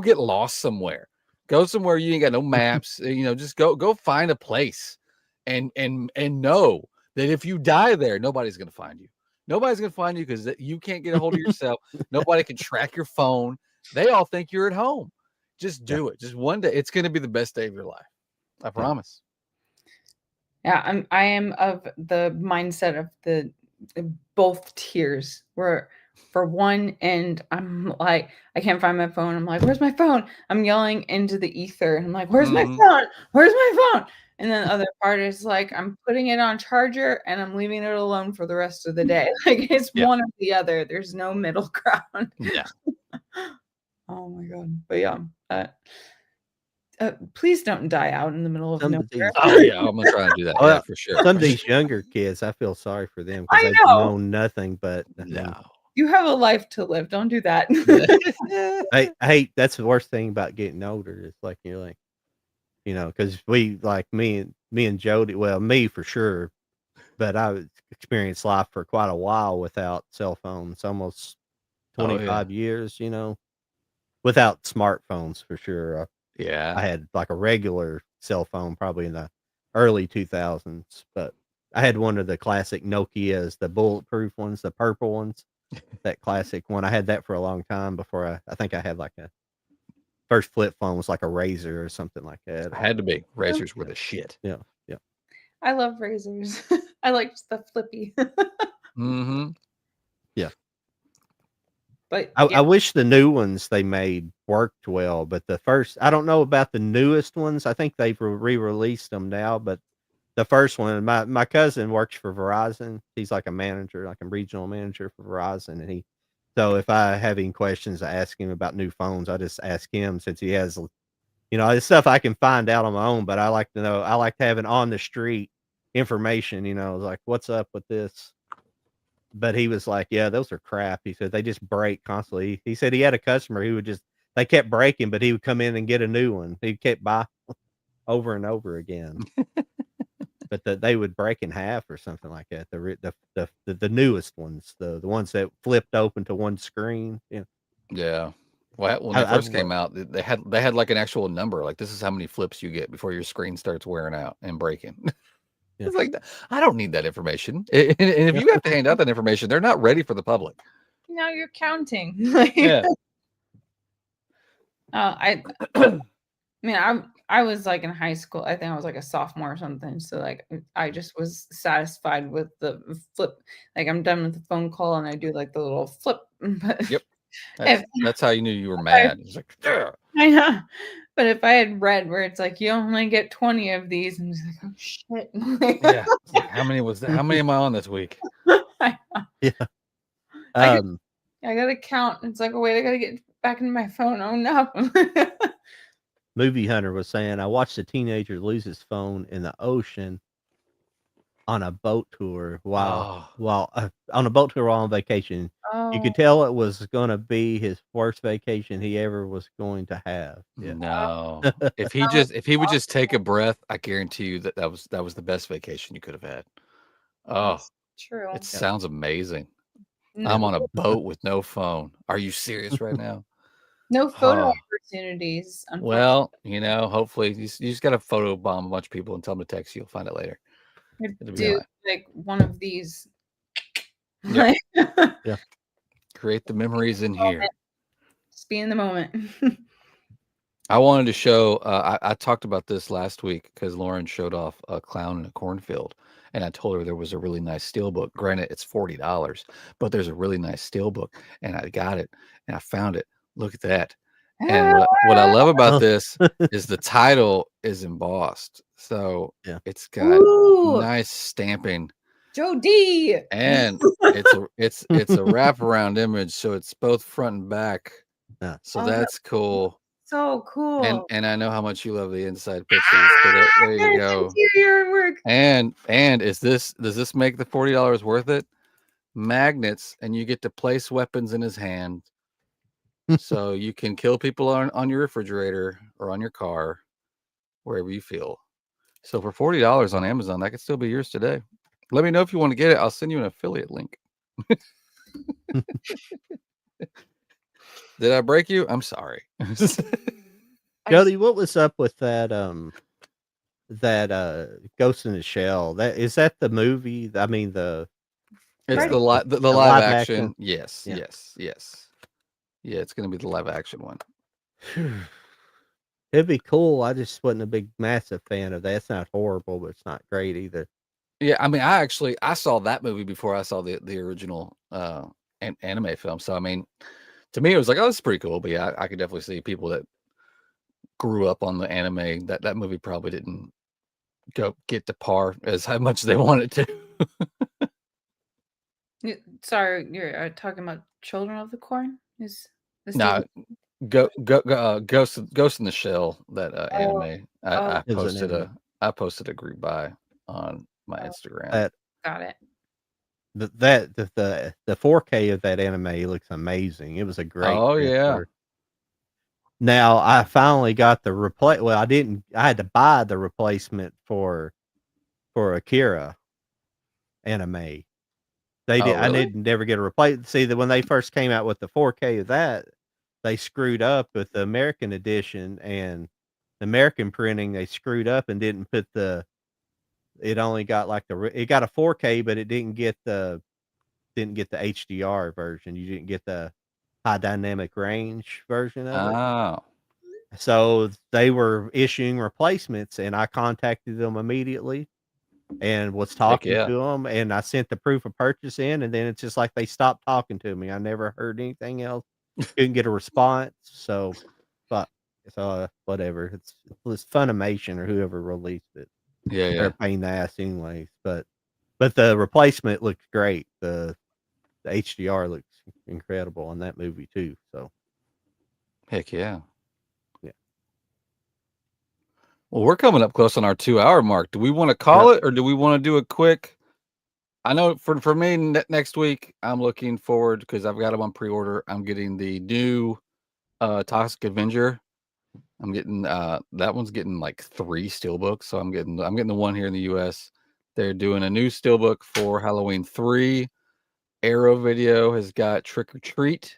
get lost somewhere. Go somewhere you ain't got no maps. You know, just go find a place, and know that if you die there, nobody's gonna find you. Nobody's gonna find you because you can't get a hold of yourself. Nobody can track your phone. They all think you're at home. Just do it. Just one day. It's going to be the best day of your life. I promise. Yeah, I am of the mindset of the both tiers, where for one end I'm like, I can't find my phone. I'm like, where's my phone? I'm yelling into the ether. And I'm like, where's my phone? Where's my phone? And then the other part is like, I'm putting it on charger and I'm leaving it alone for the rest of the day. Like it's one or the other. There's no middle ground. Yeah. Oh my God. But yeah. Please don't die out in the middle of nowhere. Oh yeah, I'm gonna try and do that for sure. Some of these younger kids, I feel sorry for them I because they've know. known nothing but no. You have a life to live. Don't do that. I hate. That's the worst thing about getting older. It's like you're like, you know, because me and Jody. Well, me for sure, but I experienced life for quite a while without cell phones, almost 25 years. You know, without smartphones for sure. Yeah, I had like a regular cell phone probably in the early 2000s, but I had one of the classic Nokias, the bulletproof ones, the purple ones, that classic one. I had that for a long time before I think I had like a first flip phone was like a Razor or something like that. It had to be. Razors were the shit. Yeah. Yeah. I love razors. I like the flippy. Yeah. But I wish the new ones they made worked well, but I don't know about the newest ones. I think they've re-released them now, but the first one, my cousin works for Verizon. He's like a manager, like a regional manager for Verizon, and so if I have any questions, I ask him about new phones. I just ask him since he has, you know, it's stuff I can find out on my own, but I like to know. I like having on the street information. You know, like what's up with this. But he was like, yeah, those are crap. He said they just break constantly. He said he had a customer who they kept breaking, but he would come in and get a new one. He kept buying over and over again. but they would break in half or something like that. The newest ones, the ones that flipped open to one screen. Yeah. Yeah. Well, when they first came out, they had like an actual number. Like, this is how many flips you get before your screen starts wearing out and breaking. Yeah. It's like, I don't need that information. And if you have to hand out that information, they're not ready for the public. Now you're counting. Yeah. I mean, I was like in high school. I think I was like a sophomore or something. So like I just was satisfied with the flip. Like I'm done with the phone call and I do like the little flip. But Yep. That's how you knew you were mad. It's like, ugh. I know. But if I had read where it's like you only get 20 of these, I'm just like, oh shit. Yeah. How many was that? How many am I on this week? Yeah. I gotta count. It's like, oh wait, I gotta get back in my phone. Oh no. Movie Hunter was saying, I watched a teenager lose his phone in the ocean on a boat tour while on a boat tour while on vacation. You could tell it was going to be his worst vacation he ever was going to have. Yeah. No. If he would just take a breath, I guarantee you that was the best vacation you could have had. Oh, true. It sounds amazing. No. I'm on a boat with no phone. Are you serious right now? No photo opportunities. Well, hopefully you just got to photo bomb a bunch of people and tell them to text you. You'll find it later. Do like one of these. Yep. Yeah. Create the memories in here. Just be in the moment. I wanted to show, I talked about this last week because Lauren showed off a clown in a cornfield. And I told her there was a really nice steelbook. Granted, it's $40, but there's a really nice steelbook. And I got it and I found it. Look at that. And what I love about this is the title is embossed. So it's got nice stamping. Joe D. And it's a wraparound image, so it's both front and back. Yeah. So that's cool. So cool. And I know how much you love the inside pictures. So there you go. Interior work. And does this make the $40 worth it? Magnets, and you get to place weapons in his hand. So you can kill people on your refrigerator or on your car, wherever you feel. So for $40 on Amazon, that could still be yours today. Let me know if you want to get it. I'll send you an affiliate link. Did I break you? I'm sorry. Jody, what was up with that Ghost in the Shell? Is that the movie? I mean it's the live action. Yes. Yeah, it's gonna be the live action one. It'd be cool. I just wasn't a big massive fan of that. It's not horrible, but it's not great either. Yeah, I mean, I saw that movie before I saw the original anime film. So I mean, to me, it was like, oh, this is pretty cool. But yeah, I could definitely see people that grew up on the anime that movie probably didn't get to par as how much they wanted to. Sorry, you're talking about Children of the Corn? No, Ghost in the Shell, that anime. I posted a group buy on my Instagram. Got it. The 4K of that anime looks amazing. It was a great. Oh yeah. Now I finally got the Well, I had to buy the replacement for Akira anime. Really? I didn't never get a replacement. See that when they first came out with the 4K of that, they screwed up with the American edition and the American printing. They screwed up and didn't put it only got like it got a 4K, but it didn't get the HDR version. You didn't get the high dynamic range version of it. Oh. So they were issuing replacements, and I contacted them immediately and was talking to them, and I sent the proof of purchase in, and then it's just like they stopped talking to me. I never heard anything else. Couldn't get a response. So whatever. It's Funimation or whoever released it. Yeah. They're a pain in the ass anyways. But the replacement looked great. The HDR looks incredible on that movie too. So heck yeah. Yeah. Well, we're coming up close on our 2-hour mark. Do we want to call it, or do we want to do a quick? I know for me next week, I'm looking forward because I've got them on pre-order. I'm getting the new Toxic Avenger. I'm getting that one's getting like 3 steelbooks, so I'm getting the one here in the US, They're doing a new steelbook for Halloween 3. Arrow Video has got Trick or Treat,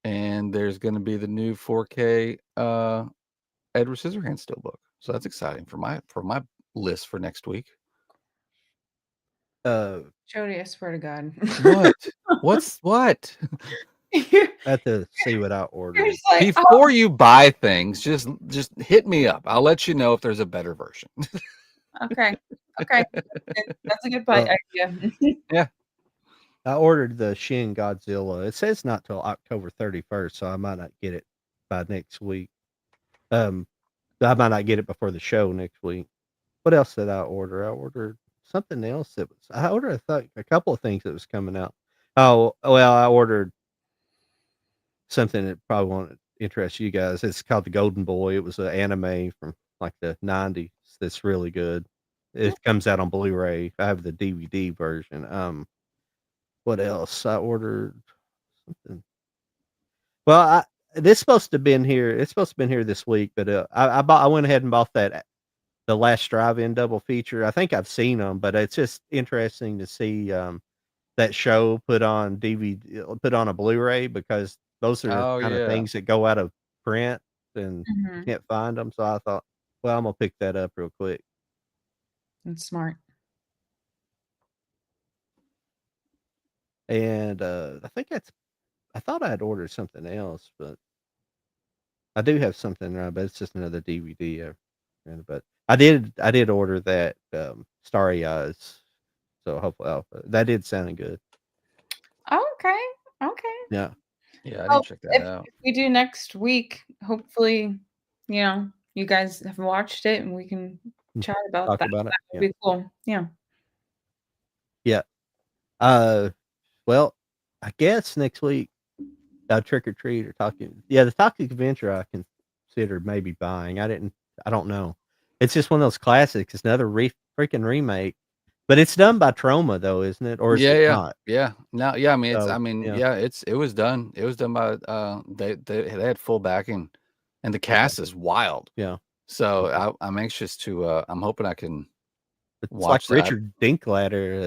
and there's going to be the new 4K Edward Scissorhands steelbook. So that's exciting for my list for next week. Jody, I swear to God. What? What? I have to see what I ordered. Like, Before you buy things, just hit me up. I'll let you know if there's a better version. Okay. That's a good idea. Yeah. I ordered the Shin Godzilla. It says not till October 31st, so I might not get it by next week. I might not get it before the show next week. What else did I order? I ordered something else I ordered a couple of things that was coming out. Oh, well, I ordered something that probably won't interest you guys. It's called The Golden Boy. It was an anime from like the 90s that's really good. It comes out on Blu-ray. I have the DVD version. What else? I ordered something. Well, this supposed to have been here. It's supposed to have been here this week, but I went ahead and bought the Last Drive-In double feature. I think I've seen them, but it's just interesting to see that show put on DVD, put on a Blu-ray, because those are kind of things that go out of print and you can't find them. So I thought, well, I'm gonna pick that up real quick. That's smart. And I thought I had ordered something else, but I do have something, but it's just another DVD. But I did order that Starry Eyes, so hopefully that did sound good. Okay. Yeah. I did check that out. If we do next week, hopefully, you guys have watched it and we can chat about Talk that. about it. That would be cool. Yeah. Yeah. Well, I guess next week, Trick or Treat or Talking. Yeah, the Toxic Adventure I considered maybe buying. I don't know. It's just one of those classics. It's another freaking remake, but it's done by Troma though, isn't it? Or is it not? Yeah. No, yeah. I mean, So, it was done. It was done by they had full backing, and the cast is wild. Yeah. So I'm anxious to. I'm hoping I can It's watch like Richard Dinklater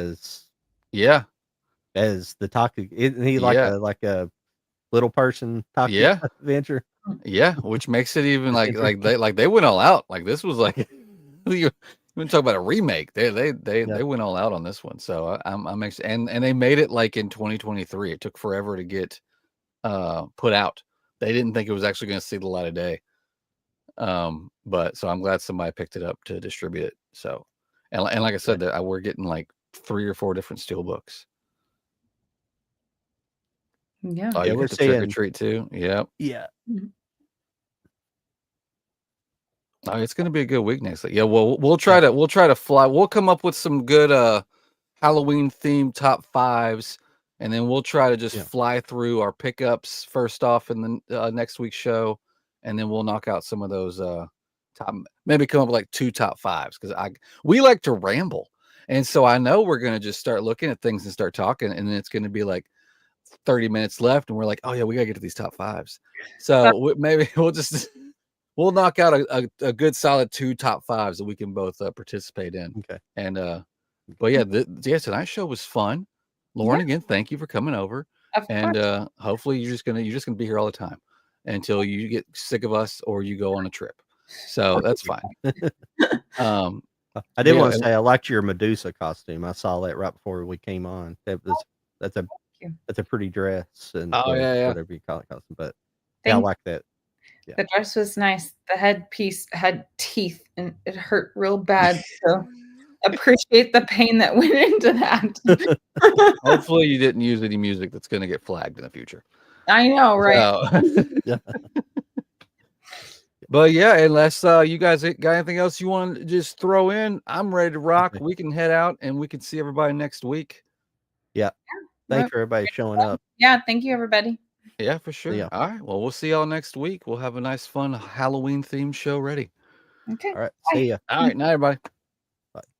as the Toxic. Isn't he like a little person Toxic Adventure? Yeah, which makes it even like they went all out. Like this was like you talk about a remake. They went all out on this one. So I'm excited. And they made it like in 2023. It took forever to get put out. They didn't think it was actually going to see the light of day. But so I'm glad somebody picked it up to distribute it. So and like I said, we're getting like 3 or 4 different steelbooks. Yeah. Oh, you we're got the Trick or Treat too. Yep. Yeah. Oh, it's gonna be a good week next week. Yeah, well, we'll try to fly. We'll come up with some good Halloween themed top 5s, and then we'll try to just fly through our pickups first off in the next week's show, and then we'll knock out some of those top. Maybe come up with like 2 top 5s, because we like to ramble, and so I know we're gonna just start looking at things and start talking, and then it's gonna be like 30 minutes left, and we're like, oh yeah, we gotta get to these top 5s. So maybe we'll knock out a good solid 2 top 5s that we can both participate in. Okay. And but yeah, tonight's show was fun. Lauren, again, thank you for coming over. And hopefully you're just gonna be here all the time until you get sick of us or you go on a trip. So that's fine. I did want to say I liked your Medusa costume. I saw that right before we came on. That's a pretty dress and whatever you call it costume. But I like that. Yeah. The dress was nice. The headpiece had teeth and it hurt real bad. So appreciate the pain that went into that. Hopefully you didn't use any music that's going to get flagged in the future. I know, right? But yeah, unless you guys got anything else you want to just throw in, I'm ready to rock. We can head out and we can see everybody next week. Yeah. Thanks for everybody showing up. Yeah. Thank you, everybody. Yeah, for sure. Yeah. All right. Well, we'll see y'all next week. We'll have a nice, fun Halloween themed show ready. Okay. All right. See ya. All right. Night, everybody.